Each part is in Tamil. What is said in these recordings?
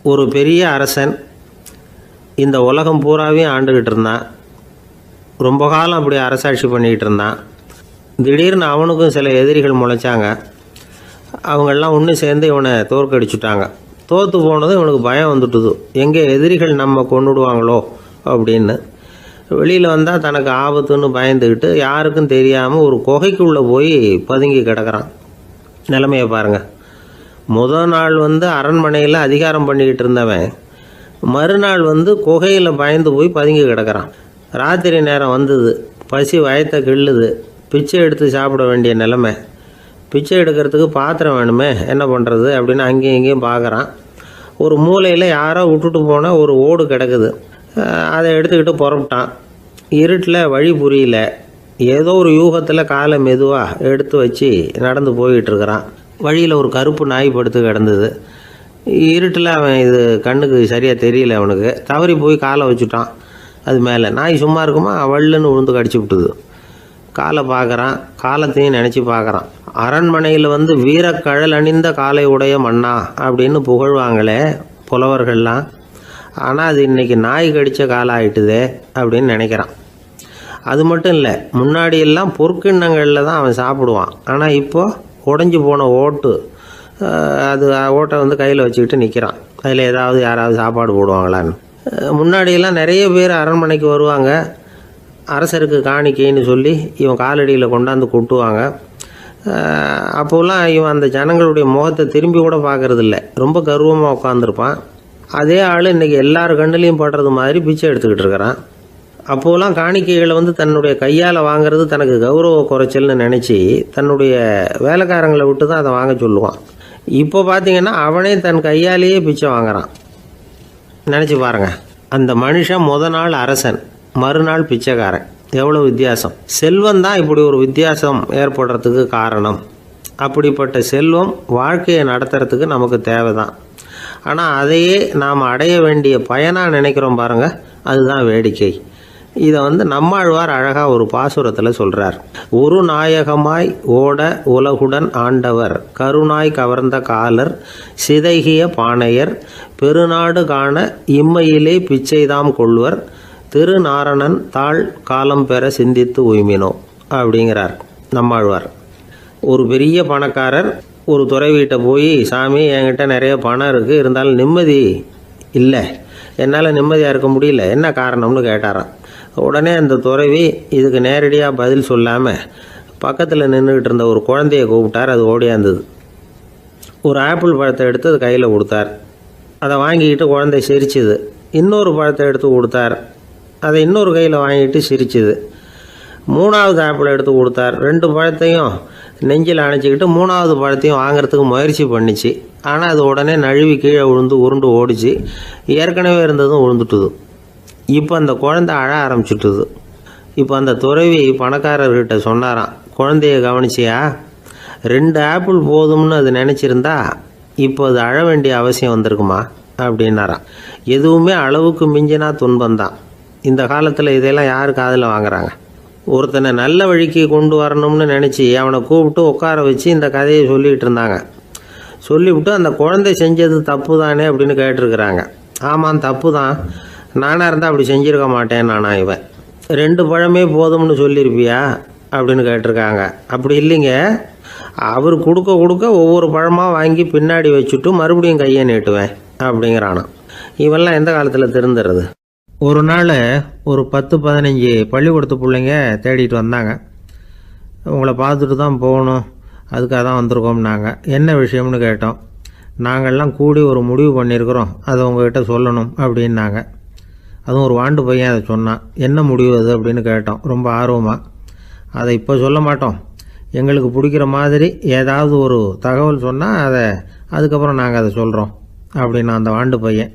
ஒரு பெரிய அரசன் இந்த உலகம் பூராவையும் ஆண்டுக்கிட்டு இருந்தான். ரொம்ப காலம் அப்படி அரசாட்சி பண்ணிக்கிட்டு இருந்தான். திடீர்னு அவனுக்கும் சில எதிரிகள் முளைச்சாங்க. அவங்கெல்லாம் ஒன்று சேர்ந்து இவனை தோற்கடிச்சுட்டாங்க. தோற்று போனதும் இவனுக்கு பயம் வந்துட்டுது, எங்கே எதிரிகள் நம்ம கொண்டுடுவாங்களோ அப்படின்னு. வெளியில் வந்தால் தனக்கு ஆபத்துன்னு பயந்துக்கிட்டு யாருக்கும் தெரியாமல் ஒரு குகைக்குள்ளே போய் பதுங்கி கிடக்கிறான். நிலைமையை பாருங்கள். முதல் நாள் அரண்மனையில் அதிகாரம் பண்ணிக்கிட்டு இருந்தவன் மறுநாள் குகையில் பயந்து போய் பதுங்கி கிடக்கிறான். ராத்திரி நேரம் வந்தது, பசி வயத்தை கிள்ளுது, பிச்சை எடுத்து சாப்பிட வேண்டிய நிலைமை. பிச்சை எடுக்கிறதுக்கு பாத்திரம் வேணுமே, என்ன பண்ணுறது அப்படின்னு அங்கேயும் இங்கேயும் பார்க்குறான். ஒரு மூலையில் யாரோ விட்டுட்டு போன ஒரு ஓடு கிடக்குது. அதை எடுத்துக்கிட்டு புறப்பட்டான். இருட்டில் வழி புரியல. ஏதோ ஒரு யூகத்தில் காலை மெதுவாக எடுத்து வச்சு நடந்து போயிட்டுருக்கிறான். வழியில் ஒரு கருப்பு நாய் படுத்து கிடந்தது. இருட்டில் அவன் இது கண்ணுக்கு சரியாக தெரியல. அவனுக்கு தவறி போய் காலை வச்சுட்டான் அது மேலே. நாய் சும்மா இருக்குமா, வள்ளுன்னு விழுந்து கடிச்சு விட்டுது. காலை பார்க்குறான், காலத்தையும் நினச்சி பார்க்குறான். அரண்மனையில் வீரக்கழல் அணிந்த காலை உடைய மன்னா அப்படின்னு புகழ்வாங்களே புலவர்கள்லாம். ஆனால் அது இன்றைக்கி நாய் கடித்த காலம் ஆகிட்டுதே அப்படின்னு நினைக்கிறான். அது மட்டும் இல்லை, முன்னாடியெல்லாம் பொற்கிண்ணங்களில் தான் அவன் சாப்பிடுவான். ஆனால் இப்போது உடஞ்சி போன ஓட்டு, அது ஓட்டை கையில் வச்சுக்கிட்டு நிற்கிறான். அதில் யாராவது சாப்பாடு போடுவாங்களான்னு. முன்னாடியெல்லாம் நிறைய பேர் அரண்மனைக்கு வருவாங்க. அரசருக்கு காணிக்கைன்னு சொல்லி இவன் காலடியில் கொண்டாந்து கொட்டுவாங்க. அப்போலாம் இவன் அந்த ஜனங்களுடைய முகத்தை திரும்பி கூட பார்க்குறதில்ல. ரொம்ப கர்வமாக உட்காந்துருப்பான். அதே ஆள் இன்றைக்கி எல்லார் கண்ணுலேயும் படுறது மாதிரி பிச்சை எடுத்துக்கிட்டு இருக்கிறான். அப்போலாம் காணிக்கைகளை தன்னுடைய கையால் வாங்கிறது தனக்கு கௌரவ குறைச்சல்னு நினச்சி தன்னுடைய வேலைக்காரங்களை விட்டு தான் அதை வாங்க சொல்லுவான். இப்போ பார்த்திங்கன்னா அவனே தன் கையாலேயே பிச்சை வாங்குறான். நினச்சி பாருங்கள். அந்த மனுஷன் முதல் நாள் அரசன், மறுநாள் பிச்சைக்காரன். எவ்வளோ வித்தியாசம். செல்வம் தான் இப்படி ஒரு வித்தியாசம் ஏற்படுறதுக்கு காரணம். அப்படிப்பட்ட செல்வம் வாழ்க்கையை நடத்துறதுக்கு நமக்கு தேவை தான். ஆனால் அதையே நாம் அடைய வேண்டிய பயனாக நினைக்கிறோம் பாருங்கள், அதுதான் வேடிக்கை. இதை நம்மாழ்வார் அழகாக ஒரு பாசுரத்தில் சொல்கிறார். ஒரு நாயகமாய் ஓட உலகுடன் ஆண்டவர், கருணாய் கவர்ந்த காலர், சிதைகிய பானையர், பெருநாடு காண இம்மையிலே பிச்சைதாம் கொள்வர், திருநாரணன் தாழ் காலம் பெற சிந்தித்து உய்மினோ அப்படிங்கிறார் நம்மாழ்வார். ஒரு பெரிய பணக்காரர் ஒரு துறவிகிட்ட போய், சாமி என்கிட்ட நிறைய பணம் இருக்குது, இருந்தாலும் நிம்மதி இல்லை, என்னால் நிம்மதியாக இருக்க முடியல, என்ன காரணம்னு கேட்டாராம். உடனே அந்த துறவி இதுக்கு நேரடியாக பதில் சொல்லாமல் பக்கத்தில் நின்றுக்கிட்டு இருந்த ஒரு குழந்தைய கூப்பிட்டார். அது ஓடியாந்தது. ஒரு ஆப்பிள் பழத்தை எடுத்து அது கையில் கொடுத்தார். அதை வாங்கிக்கிட்டு குழந்தை சிரிச்சுது. இன்னொரு பழத்தை எடுத்து கொடுத்தார். அதை இன்னொரு கையில் வாங்கிட்டு சிரிச்சுது. மூணாவது ஆப்பிள் எடுத்து கொடுத்தார். 2 பழத்தையும் நெஞ்சில் அணைச்சிக்கிட்டு 3ஆவது பழத்தையும் வாங்கிறதுக்கு முயற்சி பண்ணிச்சு. ஆனால் அது உடனே நழுவி கீழே விழுந்து உருண்டு ஓடிச்சு. ஏற்கனவே இருந்ததும் விழுந்துட்டுது. இப்போ அந்த குழந்தை அழ ஆரம்பிச்சுட்டுது. இப்போ அந்த துறவி பணக்காரர்கிட்ட சொன்னாராம், குழந்தைய கவனிச்சியா, 2 ஆப்பிள் போதும்னு அது நினச்சிருந்தா இப்போ அது அழ வேண்டிய அவசியம் வந்திருக்குமா அப்படின்னாராம். எதுவுமே அளவுக்கு மிஞ்சினா துன்பந்தான். இந்த காலத்தில் இதெல்லாம் யார் காதில் வாங்குறாங்க? ஒருத்தனை நல்ல வழிக்கு கொண்டு வரணும்னு நினச்சி அவனை கூப்பிட்டு உட்கார வச்சு இந்த கதையை சொல்லிகிட்டு இருந்தாங்க. சொல்லிவிட்டு அந்த குழந்தை செஞ்சது தப்பு தானே அப்படின்னு கேட்டிருக்கிறாங்க. ஆமாம், தப்பு தான், நானாக இருந்தால் அப்படி செஞ்சுருக்க மாட்டேன் நானா இவன். 2 பழமே போதும்னு சொல்லியிருப்பியா அப்படின்னு கேட்டிருக்காங்க. அப்படி இல்லைங்க, அவர் கொடுக்க கொடுக்க ஒவ்வொரு பழமாக வாங்கி பின்னாடி வச்சுட்டு மறுபடியும் கையை நீட்டுவேன் அப்படிங்கிறானா. இவெல்லாம் எந்த காலத்தில் திருந்துறது? ஒரு நாள் ஒரு 10-15 பள்ளிக்கூடத்து பிள்ளைங்க தேடிட்டு வந்தாங்க. உங்களை பார்த்துட்டு தான் போகணும், அதுக்காக தான் வந்திருக்கோம்னாங்க. என்ன விஷயம்னு கேட்டோம். நாங்கள்லாம் கூடி ஒரு முடிவு பண்ணியிருக்கிறோம், அதை உங்கள்கிட்ட சொல்லணும் அப்படின்னாங்க. அதுவும் ஒரு வாண்டு பையன் அதை சொன்னான். என்ன முடிவு அது அப்படின்னு கேட்டோம் ரொம்ப ஆர்வமாக. அதை இப்போ சொல்ல மாட்டோம், எங்களுக்கு பிடிக்கிற மாதிரி ஏதாவது ஒரு தகவல் சொன்னால் அதுக்கப்புறம் நாங்கள் அதை சொல்கிறோம் அப்படின்னா அந்த வாண்டு பையன்.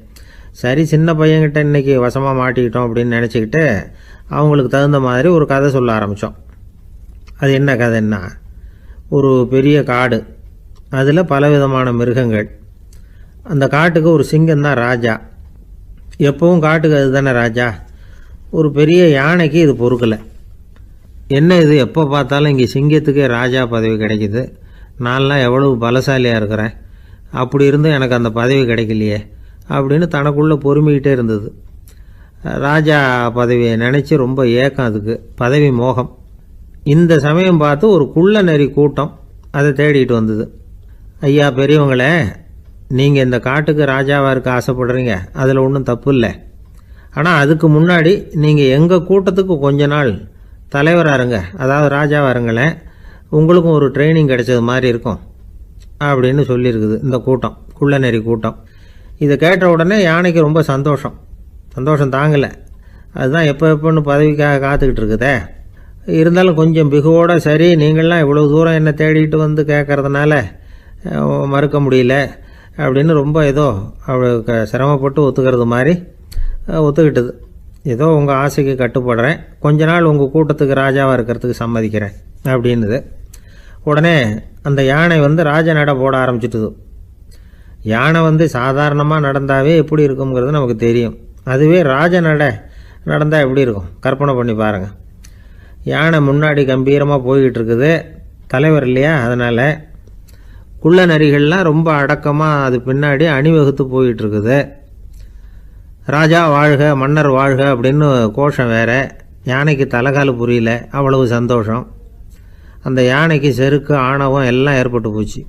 சரி, சின்ன பையன்கிட்ட இன்றைக்கி வசமாக மாட்டிக்கிட்டோம் அப்படின்னு நினச்சிக்கிட்டு அவங்களுக்கு தகுந்த மாதிரி ஒரு கதை சொல்ல ஆரம்பித்தோம். அது என்ன கதைன்னா, ஒரு பெரிய காடு, அதில் பலவிதமான மிருகங்கள். அந்த காட்டுக்கு ஒரு சிங்கம் தான் ராஜா. எப்பவும் காட்டுக்கு அது தானே ராஜா. ஒரு பெரிய யானைக்கு இது பொறுக்கலை. என்ன இது, எப்போ பார்த்தாலும் இங்கே சிங்கத்துக்கே ராஜா பதவி கிடைக்கிது, நான்லாம் எவ்வளவு பலசாலியாக இருக்கிறேன், அப்படி இருந்தும் எனக்கு அந்த பதவி கிடைக்கலையே அப்படின்னு தனக்குள்ளே பொறுமிக்கிட்டே இருந்தது. ராஜா பதவியை நினச்சி ரொம்ப ஏக்கம், அதுக்கு பதவி மோகம். இந்த சமயம் பார்த்து ஒரு குள்ள நரி கூட்டம் அதை தேடிட்டு வந்தது. ஐயா பெரியவங்களே, நீங்கள் இந்த காட்டுக்கு ராஜாவாக இருக்க ஆசைப்படுறீங்க, அதில் ஒன்றும் தப்பு இல்லை. ஆனால் அதுக்கு முன்னாடி நீங்கள் எங்கள் கூட்டத்துக்கு கொஞ்ச நாள் தலைவராக இருங்க, அதாவது ராஜாவாக இருங்களேன், உங்களுக்கும் ஒரு ட்ரைனிங் கிடைச்சது மாதிரி இருக்கும் அப்படின்னு சொல்லியிருக்குது இந்த கூட்டம், குள்ள நெறி கூட்டம். இதை கேட்ட உடனே யானைக்கு ரொம்ப சந்தோஷம் தாங்கலை. அதுதான் எப்போன்னு பதவிக்காக காத்துக்கிட்டு இருக்குதே. இருந்தாலும் கொஞ்சம் பிகுவோட, சரி நீங்கள்லாம் இவ்வளோ தூரம் என்னை தேடிட்டு வந்து கேட்கறதுனால மறுக்க முடியல அப்படின்னு ரொம்ப ஏதோ அவளுக்கு சிரமப்பட்டு ஒத்துக்கிறது மாதிரி ஒத்துக்கிட்டது. ஏதோ உங்கள் ஆசைக்கு கட்டுப்படுறேன், கொஞ்ச நாள் உங்கள் கூட்டத்துக்கு ராஜாவாக இருக்கிறதுக்கு சம்மதிக்கிறேன் அப்படின்னுது. உடனே அந்த யானை ராஜ நட போட ஆரம்பிச்சிட்டுது. யானை சாதாரணமாக நடந்தாவே எப்படி இருக்குங்கிறது நமக்கு தெரியும். அதுவே ராஜ நடந்தால் எப்படி இருக்கும் கற்பனை பண்ணி பாருங்கள். யானை முன்னாடி கம்பீரமாக போய்கிட்டு இருக்குது, தலைவர் இல்லையா, அதனால் குள்ள நரிகள்லாம் ரொம்ப அடக்கமாக அது பின்னாடி அணிவகுத்து போயிட்டு இருக்குது. ராஜா வாழ்க, மன்னர் வாழ்க அப்படின்னு கோஷம் வேற. யானைக்கு தலைகால புரியல, அவ்வளவு சந்தோஷம். அந்த யானைக்கு செருக்கு, ஆணவம் எல்லாம் ஏற்பட்டு போச்சு.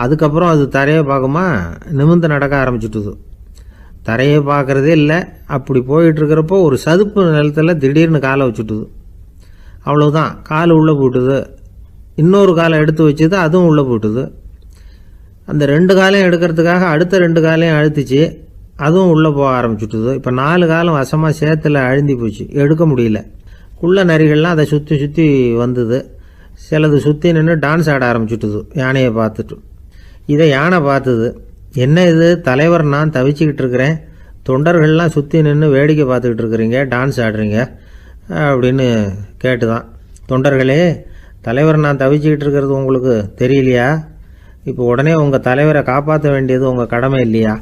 அதுக்கப்புறம் அது தரையை பார்க்குமா, நிமிர்ந்து நடக்க ஆரம்பிச்சுட்டுது. தரையை பார்க்குறதே இல்லை. அப்படி போயிட்டுருக்கிறப்போ ஒரு சதுப்பு நிலத்தில் திடீர்னு காலை வச்சுட்டுது. அவ்வளோதான், கால் உள்ளே போட்டுது. இன்னொரு காலை எடுத்து வச்சுது, அதுவும் உள்ளே போட்டுது. அந்த 2 காலையும் எடுக்கிறதுக்காக அடுத்த 2 காலையும் அழுத்திச்சு, அதுவும் உள்ளே போக ஆரம்பிச்சுட்டுது. இப்போ 4 காலம் வசமாக சேத்துல அழுந்தி போச்சு, எடுக்க முடியல. குள்ள நரிகள்லாம் அதை சுற்றி வந்தது. சிலது சுற்றி நின்று டான்ஸ் ஆட ஆரம்பிச்சுட்டுது யானையை பார்த்துட்டு. இதை யானை பார்த்தது. என்ன இது தலைவர், நான் தவிச்சிக்கிட்டு இருக்கிறேன், தொண்டர்கள்லாம் சுற்றி நின்று வேடிக்கை பார்த்துக்கிட்டு இருக்கிறீங்க, டான்ஸ் ஆடுறீங்க அப்படின்னு கேட்டுதான். தொண்டர்களே, தலைவர் நான் தவிச்சிக்கிட்டு இருக்கிறது உங்களுக்கு தெரியலையா? இப்போ உடனே உங்கள் தலைவரை காப்பாற்ற வேண்டியது உங்கள் கடமை இல்லையா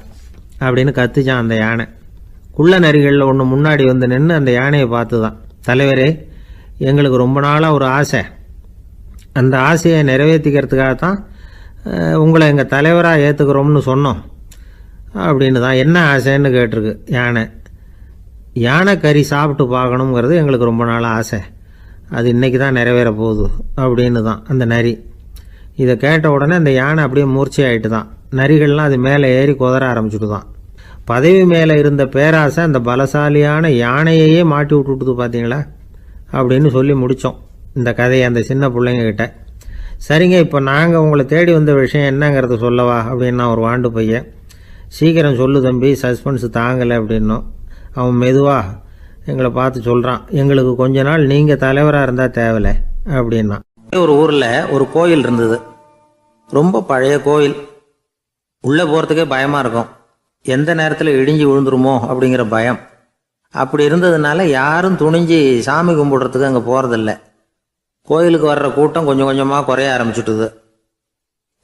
அப்படின்னு கத்துச்சான் அந்த யானை. குள்ள நரிகளில் ஒன்று முன்னாடி நின்று அந்த யானையை பார்த்து தான், தலைவரே எங்களுக்கு ரொம்ப நாளாக ஒரு ஆசை, அந்த ஆசையை நிறைவேற்றிக்கிறதுக்காகத்தான் உங்களை எங்கள் தலைவராக ஏற்றுக்கிறோம்னு சொன்னோம் அப்படின்னு தான். என்ன ஆசைன்னு கேட்டிருக்கு யானை. யானை கறி சாப்பிட்டு பார்க்கணுங்கிறது எங்களுக்கு ரொம்ப நாளாக ஆசை, அது இன்றைக்கி தான் நிறைவேற போகுது அப்படின்னு தான் அந்த நரி. இதை கேட்ட உடனே அந்த யானை அப்படியே மூர்ச்சி ஆகிட்டு தான். நரிகள்லாம் அது மேலே ஏறி குதற ஆரம்பிச்சுட்டு தான். பதவி மேலே இருந்த பேராசை அந்த பலசாலியான யானையையே மாட்டி விட்டுட்டுது பார்த்தீங்களா அப்படின்னு சொல்லி முடித்தோம் இந்த கதையை அந்த சின்ன பிள்ளைங்கக்கிட்ட. சரிங்க, இப்போ நாங்கள் உங்களை தேடி வந்த விஷயம் என்னங்கிறத சொல்லவா அப்படின்னா ஒரு வாண்டு பையன். சீக்கிரம் சொல்லு தம்பி, சஸ்பென்ஸ் தாங்கலை அப்படின்னோம். அவன் மெதுவாக எங்களை பார்த்து சொல்கிறான், எங்களுக்கு கொஞ்ச நாள் நீங்கள் தலைவராக இருந்தால் தேவலை அப்படின்னா. ஒரு ஊரில் ஒரு கோயில் இருந்தது, ரொம்ப பழைய கோயில். உள்ளே போகிறதுக்கே பயமாக இருக்கும், எந்த நேரத்தில் இடிஞ்சு விழுந்துருமோ அப்படிங்கிற பயம். அப்படி இருந்ததுனால யாரும் துணிஞ்சு சாமி கும்பிடுறதுக்கு அங்கே போகிறதில்ல. கோயிலுக்கு வர்ற கூட்டம் கொஞ்சம் கொஞ்சமாக குறைய ஆரம்பிச்சுட்டுது.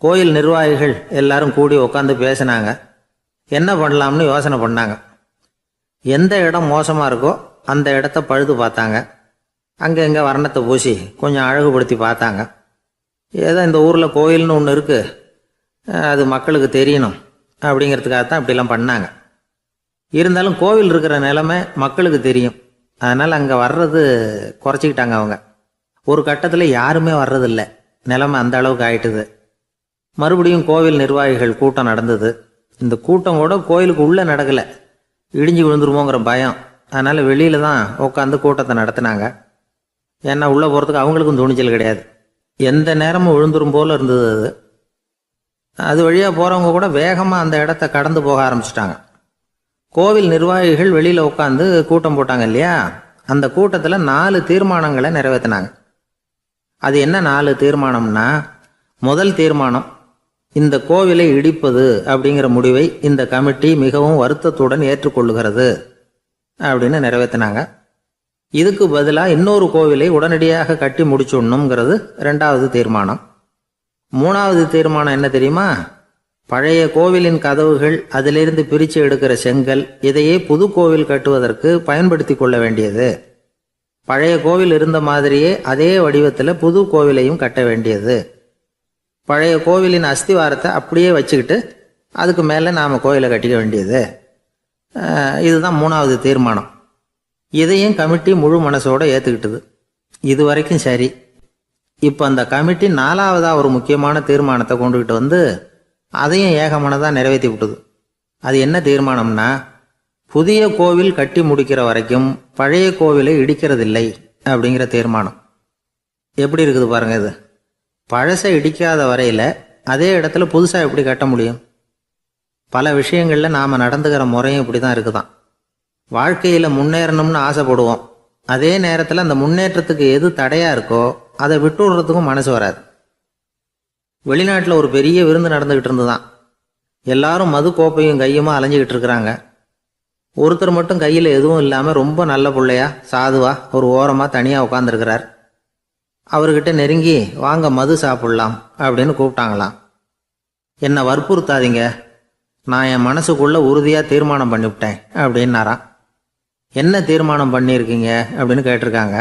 கோயில் நிர்வாகிகள் எல்லாரும் கூடி உட்காந்து பேசினாங்க, என்ன பண்ணலாம்னு யோசனை பண்ணாங்க. எந்த இடம் மோசமாக இருக்கோ அந்த இடத்த பழுது பார்த்தாங்க. அங்கே எங்கே வர்ணத்தை பூசி கொஞ்சம் அழகுபடுத்தி பார்த்தாங்க. ஏதோ இந்த ஊரில் கோயில்னு ஒன்று இருக்குது, அது மக்களுக்கு தெரியணும் அப்படிங்கிறதுக்காகத்தான் இப்படிலாம் பண்ணாங்க. இருந்தாலும் கோவில் இருக்கிற நிலைமை மக்களுக்கு தெரியும், அதனால் அங்கே வர்றது குறைச்சிக்கிட்டாங்க அவங்க. ஒரு கட்டத்தில் யாருமே வர்றதில்லை, நிலைமை அந்த அளவுக்கு ஆயிட்டுது. மறுபடியும் கோவில் நிர்வாகிகள் கூட்டம் நடந்தது. இந்த கூட்டம் கூட கோயிலுக்கு உள்ளே நடக்கலை, இடிஞ்சு விழுந்துருமோங்கிற பயம். அதனால் வெளியில தான் உட்காந்து கூட்டத்தை நடத்தினாங்க. ஏன்னா உள்ளே போகிறதுக்கு அவங்களுக்கும் துணிச்சல் கிடையாது, எந்த நேரமும் விழுந்துரும் போல் இருந்தது அது. அது வழியாக போகிறவங்க கூட வேகமாக அந்த இடத்த கடந்து போக ஆரம்பிச்சிட்டாங்க. கோவில் நிர்வாகிகள் வெளியில் உட்காந்து கூட்டம் போட்டாங்க இல்லையா, அந்த கூட்டத்தில் 4 தீர்மானங்களை நிறைவேற்றினாங்க. அது என்ன 4 தீர்மானம்னா, முதல் தீர்மானம், இந்த கோவிலை இடிப்பது அப்படிங்கிற முடிவை இந்த கமிட்டி மிகவும் வருத்தத்துடன் ஏற்றுக்கொள்ளுகிறது அப்படின்னு நிறைவேற்றினாங்க. இதுக்கு பதிலாக இன்னொரு கோவிலை உடனடியாக கட்டி முடிச்சுடணுங்கிறது 2வது தீர்மானம். 3வது தீர்மானம் என்ன தெரியுமா, பழைய கோவிலின் கதவுகள், அதிலிருந்து பிரித்து எடுக்கிற செங்கல், இதையே புது கோவில் கட்டுவதற்கு பயன்படுத்தி கொள்ள வேண்டியது. பழைய கோவில் இருந்த மாதிரியே அதே வடிவத்தில் புது கோவிலையும் கட்ட வேண்டியது. பழைய கோவிலின் அஸ்திவாரத்தை அப்படியே வச்சுக்கிட்டு அதுக்கு மேலே நாம் கோயிலை கட்டிக்க வேண்டியது. இதுதான் 3வது தீர்மானம். இதையும் கமிட்டி முழு மனசோடு ஏற்றுக்கிட்டது. இது வரைக்கும் சரி. இப்போ அந்த கமிட்டி 4வதாக ஒரு முக்கியமான தீர்மானத்தை கொண்டுக்கிட்டு வந்து அதையும் ஏகமனதாக நிறைவேற்றி விட்டுது. அது என்ன தீர்மானம்னா, புதிய கோவில் கட்டி முடிக்கிற வரைக்கும் பழைய கோவிலை இடிக்கிறதில்லை அப்படிங்கிற தீர்மானம். எப்படி இருக்குது பாருங்கள் இது. பழசை இடிக்காத வரையில் அதே இடத்துல புதுசாக எப்படி கட்ட முடியும்? பல விஷயங்களில் நாம் நடந்துக்கிற முறையும் இப்படி தான் இருக்குதான். வாழ்க்கையில் முன்னேறணும்னு ஆசைப்படுவோம். அதே நேரத்தில் அந்த முன்னேற்றத்துக்கு எது தடையாக இருக்கோ அதை விட்டு விடுறதுக்கும் மனசு வராது. வெளிநாட்டில் ஒரு பெரிய விருந்து நடந்துக்கிட்டு இருந்துதான். எல்லாரும் மது கோப்பையும் கையுமா அலைஞ்சிக்கிட்டு இருக்கிறாங்க. ஒருத்தர் மட்டும் கையில் எதுவும் இல்லாமல் ரொம்ப நல்ல பிள்ளையா சாதுவா ஒரு ஓரமாக தனியாக உட்காந்துருக்கிறார். அவர்கிட்ட நெருங்கி வாங்க மது சாப்பிட்லாம் அப்படின்னு கூப்பிட்டாங்களாம். என்னை வற்புறுத்தாதீங்க, நான் என் மனசுக்குள்ளே உறுதியாக தீர்மானம் பண்ணிவிட்டேன் அப்படின்னாராம். என்ன தீர்மானம் பண்ணியிருக்கீங்க அப்படின்னு கேட்டிருக்காங்க.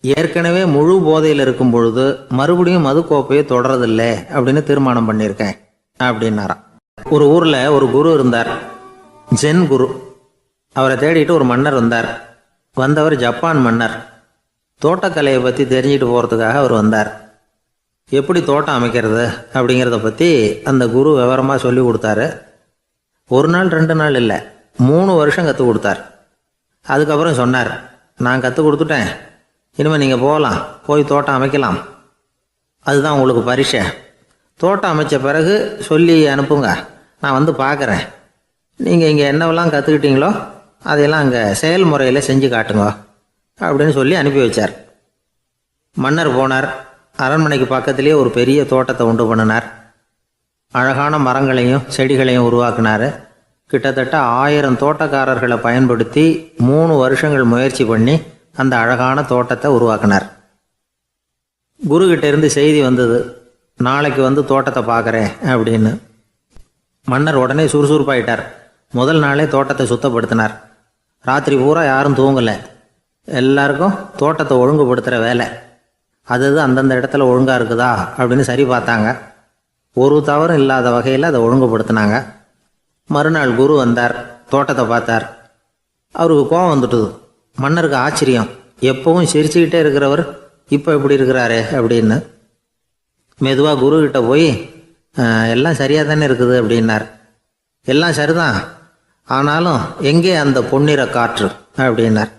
ஏற்கனவே முழு போதையில் இருக்கும் பொழுது மறுபடியும் மது கோப்பையை தொடரதில்லை அப்படின்னு தீர்மானம் பண்ணியிருக்கேன் அப்படின்னாராம். ஒரு ஊரில் ஒரு குரு இருந்தார், ஜென் குரு. அவரை தேடிட்டு ஒரு மன்னர் வந்தார். வந்தவர் ஜப்பான் மன்னர். தோட்டக்கலையை பற்றி தெரிஞ்சுட்டு போகிறதுக்காக அவர் வந்தார். எப்படி தோட்டம் அமைக்கிறது அப்படிங்கிறத பற்றி அந்த குரு விவரமாக சொல்லி கொடுத்தாரு. 1 நாள் 2 நாள் இல்லை, 3 வருஷம் கற்றுக் கொடுத்தார். அதுக்கப்புறம் சொன்னார், நான் கற்றுக் கொடுத்துட்டேன், இனிமேல் நீங்கள் போகலாம், போய் தோட்டம் அமைக்கலாம். அதுதான் உங்களுக்கு பரிசை. தோட்டம் அமைச்ச பிறகு சொல்லி அனுப்புங்க, நான் வந்து பார்க்குறேன். நீங்கள் இங்கே என்னவெல்லாம் கற்றுக்கிட்டீங்களோ அதையெல்லாம் அங்கே செயல்முறையில் செஞ்சு காட்டுங்க அப்படின்னு சொல்லி அனுப்பி வச்சார். மன்னர் போனார். அரண்மனைக்கு பக்கத்திலேயே ஒரு பெரிய தோட்டத்தை உண்டு பண்ணினார். அழகான மரங்களையும் செடிகளையும் உருவாக்கினார். கிட்டத்தட்ட 1000 தோட்டக்காரர்களை பயன்படுத்தி 3 வருஷங்கள் முயற்சி பண்ணி அந்த அழகான தோட்டத்தை உருவாக்கினார். குருக்கிட்ட இருந்து செய்தி வந்தது, நாளைக்கு வந்து தோட்டத்தை பார்க்குறேன் அப்படின்னு. மன்னர் உடனே சுறுசுறுப்பாயிட்டார். முதல் நாளே தோட்டத்தை சுத்தப்படுத்தினார். ராத்திரி பூரா யாரும் தூங்கலை. எல்லாருக்கும் தோட்டத்தை ஒழுங்குபடுத்துகிற வேலை. அது அந்தந்த இடத்துல ஒழுங்காக இருக்குதா அப்படின்னு சரி பார்த்தாங்க. ஒரு தவறும் இல்லாத வகையில் அதை ஒழுங்குபடுத்தினாங்க. மறுநாள் குரு வந்தார், தோட்டத்தை பார்த்தார். அவருக்கு கோபம் வந்துட்டுது. மன்னருக்கு ஆச்சரியம், எப்பவும் சிரிச்சுக்கிட்டே இருக்கிறவர் இப்போ எப்படி இருக்கிறாரு அப்படின்னு. மெதுவாக குருக்கிட்ட போய் எல்லாம் சரியாக தானே இருக்குது அப்படின்னார். எல்லாம் சரிதான், ஆனாலும் எங்கே அந்த பொன்னிற காற்று அப்படின்னார்.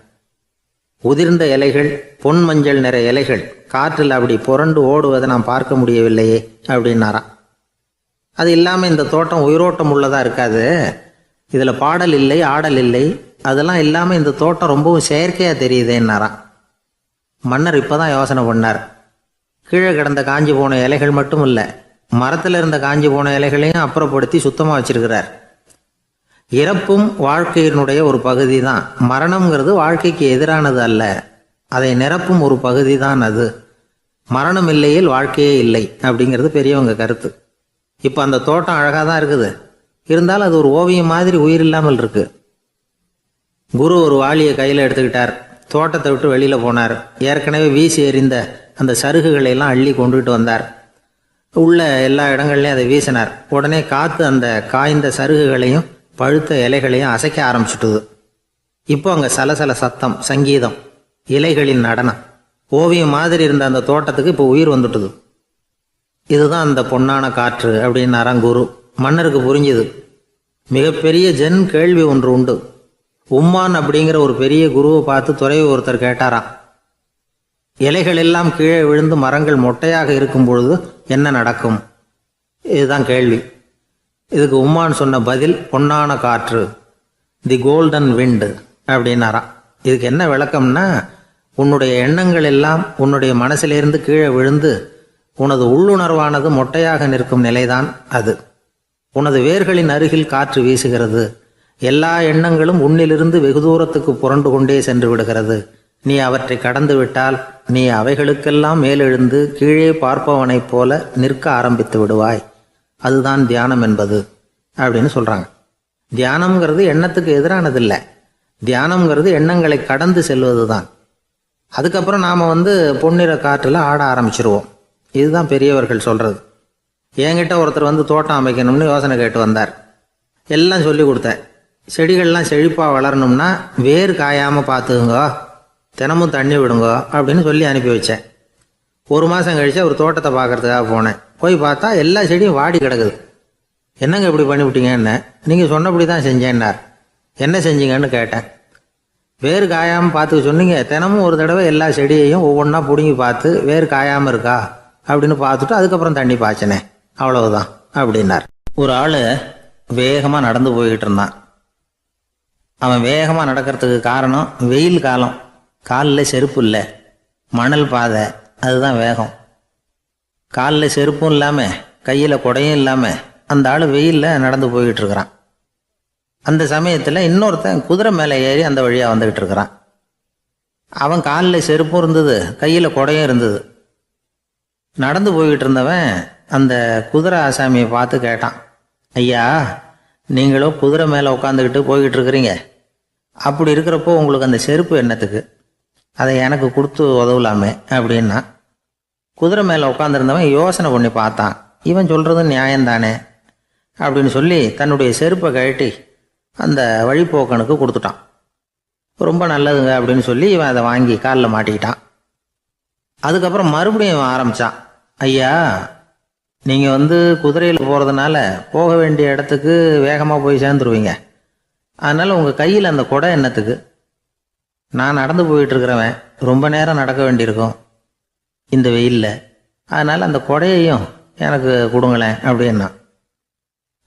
உதிர்ந்த இலைகள், பொன் மஞ்சள் நிற இலைகள் காற்றில் அப்படி புரண்டு ஓடுவதை நான் பார்க்க முடியவில்லையே அப்படின்னாராம். அது இல்லாமல் இந்த தோட்டம் உயிரோட்டம் உள்ளதாக இருக்காது, இதில் பாடல் இல்லை, ஆடல் இல்லை, அதெல்லாம் இல்லாமல் இந்த தோட்டம் ரொம்பவும் செயற்கையாக தெரியுதுன்னாராம். மன்னர் இப்போ தான் யோசனை பண்ணார். கீழே கிடந்த காஞ்சி போன இலைகள் மட்டும் இல்லை, மரத்தில் இருந்த காஞ்சி போன இலைகளையும் அப்புறப்படுத்தி சுத்தமாக வச்சிருக்கிறார். இறப்பும் வாழ்க்கையினுடைய ஒரு பகுதி தான். மரணம்ங்கிறது வாழ்க்கைக்கு எதிரானது அல்ல, அதை நிரப்பும் ஒரு பகுதி தான் அது. மரணம் இல்லையில் வாழ்க்கையே இல்லை அப்படிங்கிறது பெரியவங்க கருத்து. இப்போ அந்த தோட்டம் அழகாக தான் இருக்குது, இருந்தாலும் அது ஒரு ஓவியம் மாதிரி உயிர் இல்லாமல் இருக்கு. குரு ஒரு வாளியை கையில் எடுத்துக்கிட்டார். தோட்டத்தை விட்டு வெளியில் போனார். ஏற்கனவே வீசி எறிந்த அந்த சருகுகளை எல்லாம் அள்ளி கொண்டுகிட்டு வந்தார். உள்ள எல்லா இடங்கள்லையும் அதை வீசினார். உடனே காற்று அந்த காய்ந்த சருகுகளையும் பழுத்த இலைகளையும் அசைக்க ஆரம்பிச்சுட்டுது. இப்போ அங்கே சலசல சத்தம், சங்கீதம், இலைகளின் நடனம், ஓவியம் மாதிரி இருந்த அந்த தோட்டத்துக்கு இப்போ உயிர் வந்துட்டுது. இதுதான் அந்த பொன்னான காற்று அப்படின்னாராம் குரு. மன்னருக்கு புரிஞ்சுது. மிகப்பெரிய ஜென் கேள்வி ஒன்று உண்டு. உம்மான் அப்படிங்கிற ஒரு பெரிய குருவை பார்த்து துறவி ஒருத்தர் கேட்டாராம், இலைகள் எல்லாம் கீழே விழுந்து மரங்கள் மொட்டையாக இருக்கும் பொழுது என்ன நடக்கும்? இதுதான் கேள்வி. இதுக்கு உம்மான் சொன்ன பதில் பொன்னான காற்று, தி கோல்டன் விண்டு அப்படின்னாராம். இதுக்கு என்ன விளக்கம்னா, உன்னுடைய எண்ணங்கள் எல்லாம் உன்னுடைய மனசிலிருந்து கீழே விழுந்து உனது உள்ளுணர்வானது மொட்டையாக நிற்கும் நிலைதான் அது. உனது வேர்களின் அருகில் காற்று வீசுகிறது. எல்லா எண்ணங்களும் உன்னிலிருந்து வெகு தூரத்துக்கு புரண்டு கொண்டே சென்று விடுகிறது. நீ அவற்றை கடந்து விட்டால் நீ அவைகளுக்கெல்லாம் மேலெழுந்து கீழே பார்ப்பவனைப் போல நிற்க ஆரம்பித்து விடுவாய். அதுதான் தியானம் என்பது அப்படின்னு சொல்கிறாங்க. தியானம்ங்கிறது எண்ணத்துக்கு எதிரானதில்லை. தியானம்ங்கிறது எண்ணங்களை கடந்து செல்வது தான். அதுக்கப்புறம் நாம் பொன்னிற காற்றில் ஆட ஆரம்பிச்சிருவோம். இதுதான் பெரியவர்கள் சொல்கிறது. என்கிட்ட ஒருத்தர் வந்து தோட்டம் அமைக்கணும்னு யோசனை கேட்டு வந்தார். எல்லாம் சொல்லி கொடுத்தேன். செடிகள்லாம் செழிப்பாக வளரணும்னா வேர் காயாமல் பார்த்துக்குங்க, தினமும் தண்ணி விடுங்க அப்படின்னு சொல்லி அனுப்பி வச்சேன். 1 மாதம் கழிச்சு அவர் தோட்டத்தை பார்க்கறதுக்காக போனேன். போய் பார்த்தா எல்லா செடியும் வாடி கிடக்குது. என்னங்க இப்படி பண்ணிவிட்டீங்கன்னு. நீங்கள் சொன்னபடி தான் செஞ்சேன்னார். என்ன செஞ்சீங்கன்னு கேட்டேன். வேர் காயாமல் பார்த்துக்க சொன்னீங்க, தினமும் ஒரு தடவை எல்லா செடியையும் ஒவ்வொன்றா பிடுங்கி பார்த்து வேர் காயாமல் இருக்கா அப்படின்னு பார்த்துட்டு அதுக்கப்புறம் தண்ணி பாய்ச்சினேன், அவ்வளவுதான் அப்படின்னார். ஒரு ஆள் வேகமாக நடந்து போய்கிட்டு இருந்தான். அவன் வேகமாக நடக்கிறதுக்கு காரணம் வெயில் காலம், காலில் செருப்பு இல்லை, மணல் பாதை, அதுதான் வேகம். காலில் செருப்பும் இல்லாமல் கையில் குடையும் இல்லாமல் அந்த ஆள் வெயிலில் நடந்து போய்கிட்டு இருக்கிறான். அந்த சமயத்தில் இன்னொருத்தன் குதிரை மேலே ஏறி அந்த வழியாக வந்துக்கிட்டு இருக்கிறான். அவன் காலில் செருப்பும் இருந்தது, கையில் குடையும் இருந்தது. நடந்து போய்கிட்டு இருந்தவன் அந்த குதிரை ஆசாமியை பார்த்து கேட்டான், ஐயா, நீங்களும் குதிரை மேலே உட்காந்துக்கிட்டு போய்கிட்டு இருக்கிறீங்க, அப்படி இருக்கிறப்போ உங்களுக்கு அந்த செருப்பு என்னத்துக்கு? அதை எனக்கு கொடுத்து உதவலாமே அப்படின்னா. குதிரை மேலே உட்காந்துருந்தவன் யோசனை பண்ணி பார்த்தான். இவன் சொல்கிறது நியாயம்தானே அப்படின்னு சொல்லி தன்னுடைய செருப்பை கழட்டி அந்த வழிப்போக்கனுக்கு கொடுத்துட்டான். ரொம்ப நல்லதுங்க அப்படின்னு சொல்லி இவன் அதை வாங்கி காலில் மாட்டிக்கிட்டான். அதுக்கப்புறம் மறுபடியும் இவன் ஆரம்பித்தான், ஐயா, நீங்கள் குதிரையில் போகிறதுனால போக வேண்டிய இடத்துக்கு வேகமாக போய் சேர்ந்துருவீங்க, அதனால் உங்கள் கையில் அந்த குடை என்னத்துக்கு? நான் நடந்து போயிட்டுருக்கிறவன், ரொம்ப நேரம் நடக்க வேண்டியிருக்கும் இந்த வெயிலில், அதனால் அந்த குடையையும் எனக்கு கொடுங்களேன் அப்படின்னா.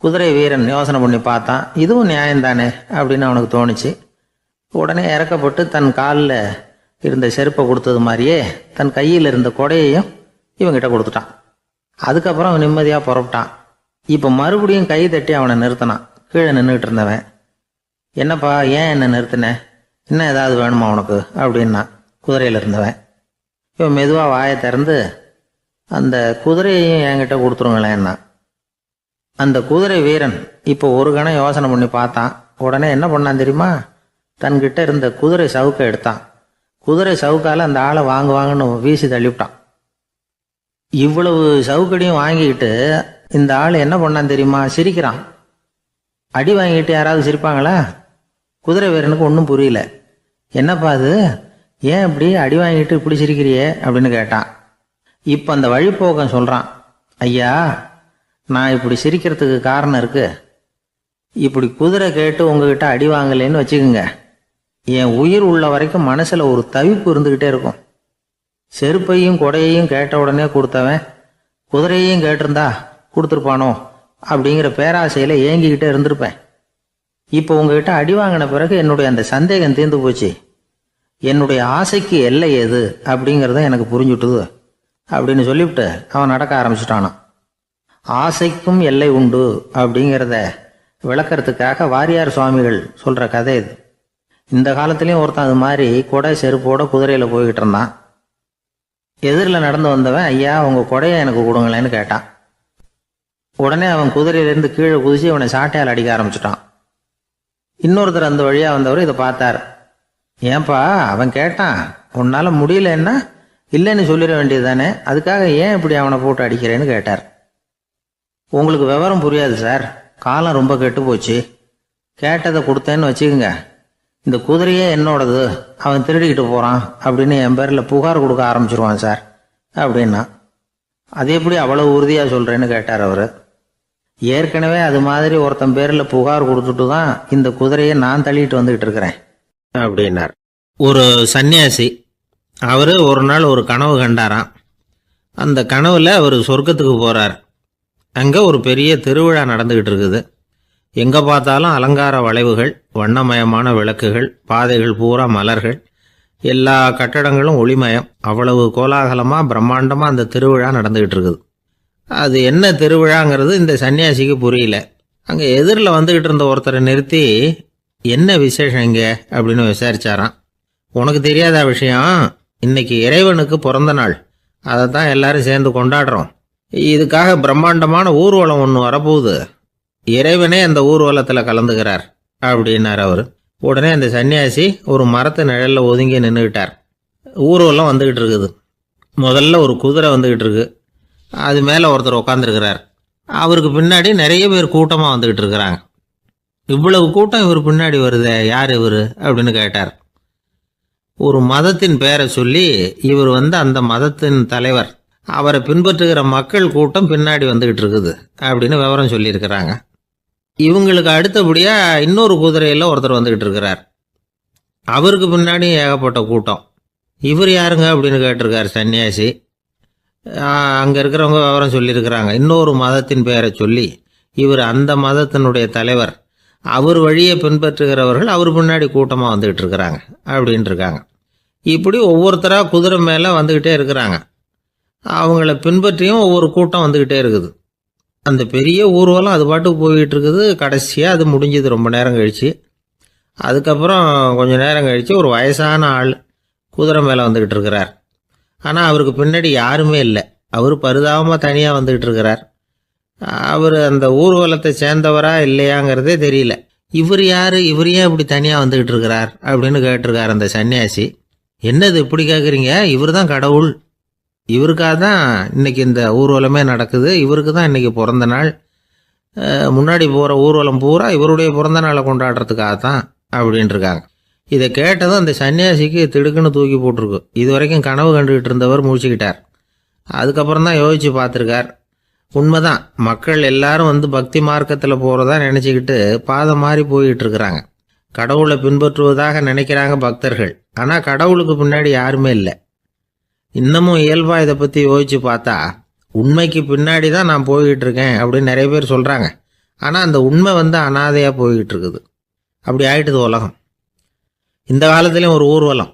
குதிரை வீரன் யோசனை பண்ணி பார்த்தான். இதுவும் நியாயம்தானே அப்படின்னு அவனுக்கு தோணுச்சு. உடனே இறக்கப்பட்டு தன் காலில் இருந்த செருப்பை கொடுத்தது மாதிரியே தன் கையில் இருந்த குடையையும் இவங்கிட்ட கொடுத்துட்டான். அதுக்கப்புறம் அவன் நிம்மதியாக புறப்பட்டான். இப்போ மறுபடியும் கை தட்டி அவனை நிறுத்தினான். கீழே நின்றுக்கிட்டு இருந்தவன், என்னப்பா, ஏன் என்ன நிறுத்தினேன், இன்னும் ஏதாவது வேணுமா உனக்கு அப்படின்னா குதிரையில் இருந்தவன். இவன் மெதுவாக வாயை திறந்து அந்த குதிரையையும் என்கிட்ட கொடுத்துருங்களேன்னா. அந்த குதிரை வீரன் இப்போ ஒரு கணம் யோசனை பண்ணி பார்த்தான். உடனே என்ன பண்ணான் தெரியுமா? தன்கிட்ட இருந்த குதிரை சவுக்கை எடுத்தான். குதிரை சவுக்கால் அந்த ஆளை வாங்குவாங்கன்னு வீசி தள்ளிவிட்டான். இவ்வளவு சவுக்கடியும் வாங்கிக்கிட்டு இந்த ஆள் என்ன பண்ணான் தெரியுமா? சிரிக்கிறான். அடி வாங்கிட்டு யாராவது சிரிப்பாங்களா? குதிரை வீரனுக்கு ஒன்றும் புரியல. என்னப்பா அது, ஏன் இப்படி அடி வாங்கிட்டு இப்படி சிரிக்கிறியே அப்படின்னு கேட்டான். இப்போ அந்த வழிப்போக்கன் சொல்கிறான், ஐயா, நான் இப்படி சிரிக்கிறதுக்கு காரணம் இருக்கு. இப்படி குதிரை கேட்டு உங்ககிட்ட அடி வாங்கலேன்னு வச்சுக்கோங்க, என் உயிர் உள்ள வரைக்கும் மனசில் ஒரு தவிப்பு இருந்துக்கிட்டே இருக்கும். செருப்பையும் கொடையையும் கேட்ட உடனே கொடுத்தவன் குதிரையையும் கேட்டிருந்தா கொடுத்துருப்பானோ அப்படிங்கிற பேராசையில் ஏங்கிக்கிட்டே இருந்திருப்பேன். இப்போ உங்ககிட்ட அடி வாங்கின பிறகு என்னுடைய அந்த சந்தேகம் தீர்ந்து போச்சு. என்னுடைய ஆசைக்கு எல்லை எது அப்படிங்கிறத எனக்கு புரிஞ்சுட்டுது அப்படின்னு சொல்லிவிட்டு அவன் நடக்க ஆரம்பிச்சிட்டானான். ஆசைக்கும் எல்லை உண்டு அப்படிங்கிறத விளக்கறதுக்காக வாரியார் சுவாமிகள் சொல்கிற கதை இது. இந்த காலத்துலேயும் ஒருத்தன் அது மாதிரி கொடை செருப்போட குதிரையில் போய்கிட்டு இருந்தான். எதிரில் நடந்து வந்தவன், ஐயா, உங்கள் கொடையை எனக்கு கொடுங்களேன்னு கேட்டான். உடனே அவன் குதிரையிலேருந்து கீழே குதிச்சு அவனை சாட்டையால் அடிக்க ஆரம்பிச்சிட்டான். இன்னொருத்தர் அந்த வழியாக வந்தவர் இதை பார்த்தார். ஏன்பா, அவன் கேட்டான், உன்னால் முடியலன்னா இல்லைன்னு சொல்லிட வேண்டியது தானே, அதுக்காக ஏன் இப்படி அவனை போட்டு அடிக்கிறேன்னு கேட்டார். உங்களுக்கு விவரம் புரியாது சார், காலம் ரொம்ப கெட்டு போச்சு. கேட்டதை கொடுத்தேன்னு வச்சுக்கோங்க, இந்த குதிரையே என்னோடது, அவன் திருடிக்கிட்டு போகிறான் அப்படின்னு என் பேரில் புகார் கொடுக்க ஆரம்பிச்சிருவான் சார் அப்படின்னா. அது எப்படி அவ்வளோ உறுதியாக சொல்கிறேன்னு கேட்டார் அவர். ஏற்கனவே அது மாதிரி ஒருத்தன் பேரில் புகார் கொடுத்துட்டு தான் இந்த குதிரையை நான் தள்ளிட்டு வந்துக்கிட்டு இருக்கிறேன் அப்படின்னார். ஒரு சன்னியாசி, அவர் ஒரு நாள் ஒரு கனவு கண்டாராம். அந்த கனவில் அவர் சொர்க்கத்துக்கு போகிறார். அங்கே ஒரு பெரிய திருவிழா நடந்துக்கிட்டு இருக்குது. எங்கே பார்த்தாலும் அலங்கார வளைவுகள், வண்ணமயமான விளக்குகள், பாதைகள் பூரா மலர்கள், எல்லா கட்டடங்களும் ஒளிமயம். அவ்வளவு கோலாகலமாக பிரம்மாண்டமாக அந்த திருவிழா நடந்துக்கிட்டு இருக்குது. அது என்ன திருவிழாங்கிறது இந்த சன்னியாசிக்கு புரியல. அங்கே எதிரில் வந்துக்கிட்டு இருந்த ஒருத்தரை நிறுத்தி, என்ன விசேஷம் இங்கே அப்படின்னு விசாரிச்சாராம். உனக்கு தெரியாத விஷயம், இன்னைக்கு இறைவனுக்கு பிறந்த நாள், அதை தான் எல்லாரும் சேர்ந்து கொண்டாடுறோம். இதுக்காக பிரம்மாண்டமான ஊர்வலம் ஒன்று வரப்போகுது, இறைவனே அந்த ஊர்வலத்தில் கலந்துக்கிறார் அப்படின்னார் அவர். உடனே அந்த சன்னியாசி ஒரு மரத்து நிழலில் ஒதுங்கி நின்றுக்கிட்டார். ஊர்வலம் வந்துக்கிட்டு இருக்குது. முதல்ல ஒரு குதிரை வந்துக்கிட்டு இருக்கு, அது மேலே ஒருத்தர் உட்காந்துருக்கிறார். அவருக்கு பின்னாடி நிறைய பேர் கூட்டமாக வந்துக்கிட்டு இருக்கிறாங்க. இவ்வளவு கூட்டம் இவர் பின்னாடி வருதே, யார் இவர் அப்படின்னு கேட்டார். ஒரு மதத்தின் பெயரை சொல்லி இவர் அந்த மதத்தின் தலைவர், அவரை பின்பற்றுகிற மக்கள் கூட்டம் பின்னாடி வந்துக்கிட்டு இருக்குது அப்படின்னு விவரம் சொல்லியிருக்கிறாங்க. இவங்களுக்கு அடுத்தபடியாக இன்னொரு குதிரையில் ஒருத்தர் வந்துக்கிட்டு இருக்கிறார். அவருக்கு பின்னாடி ஏகப்பட்ட கூட்டம். இவர் யாருங்க அப்படின்னு கேட்டிருக்கார் சன்னியாசி. அங்கே இருக்கிறவங்க விவரம் சொல்லியிருக்கிறாங்க. இன்னொரு மதத்தின் பெயரை சொல்லி இவர் அந்த மதத்தினுடைய தலைவர், அவர் வழியை பின்பற்றுகிறவர்கள் அவர் பின்னாடி கூட்டமாக வந்துக்கிட்டு இருக்கிறாங்க அப்படின்ட்டு இருக்காங்க. இப்படி ஒவ்வொருத்தராக குதிரை மேலே வந்துக்கிட்டே இருக்கிறாங்க. அவங்கள பின்பற்றியும் ஒவ்வொரு கூட்டம் வந்துக்கிட்டே இருக்குது. அந்த பெரிய ஊர்வலம் அது பாட்டுக்கு போய்கிட்டு இருக்குது. கடைசியாக அது முடிஞ்சது ரொம்ப நேரம் கழித்து. அதுக்கப்புறம் கொஞ்சம் நேரம் கழித்து ஒரு வயசான ஆள் குதிரை மேலே வந்துக்கிட்டு இருக்கிறார். ஆனால் அவருக்கு பின்னாடி யாருமே இல்லை. அவர் பரிதாபமாக தனியாக வந்துக்கிட்டு இருக்கிறார். அவர் அந்த ஊர்வலத்தை சேர்ந்தவரா இல்லையாங்கிறதே தெரியல. இவர் யார், இவர் ஏன் இப்படி தனியாக வந்துக்கிட்டு இருக்கிறார் அப்படின்னு கேட்டிருக்கார் அந்த சன்னியாசி. என்னது இப்படி கேட்குறீங்க? இவர் தான் கடவுள், இவருக்காக தான் இன்றைக்கி இந்த ஊர்வலமே நடக்குது, இவருக்கு தான் இன்றைக்கி பிறந்த நாள், முன்னாடி போகிற ஊர்வலம் பூரா இவருடைய பிறந்த நாளை கொண்டாடுறதுக்காக தான் அப்படின்ட்டுருக்காங்க. இதை கேட்டதும் அந்த சன்னியாசிக்கு திடுக்குன்னு தூக்கி போட்டிருக்கு. இது வரைக்கும் கனவு கண்டுகிட்டு இருந்தவர் முடிச்சுக்கிட்டார். அதுக்கப்புறம் தான் யோசித்து பார்த்துருக்கார். உண்மைதான், மக்கள் எல்லாரும் பக்தி மார்க்கத்தில் போகிறதா நினச்சிக்கிட்டு பாதை மாறி போய்கிட்டு இருக்கிறாங்க. கடவுளை பின்பற்றுவதாக நினைக்கிறாங்க பக்தர்கள். ஆனால் கடவுளுக்கு பின்னாடி யாருமே இல்லை. இன்னமும் இயல்பாக இதை பற்றி யோசித்து பார்த்தா உண்மைக்கு பின்னாடி தான் நான் போய்கிட்டு இருக்கேன் அப்படின்னு நிறைய பேர் சொல்கிறாங்க. ஆனால் அந்த உண்மை அனாதையாக போய்கிட்டு இருக்குது. அப்படி ஆயிட்டுது உலகம். இந்த காலத்துலேயும் ஒரு ஊர்வலம்,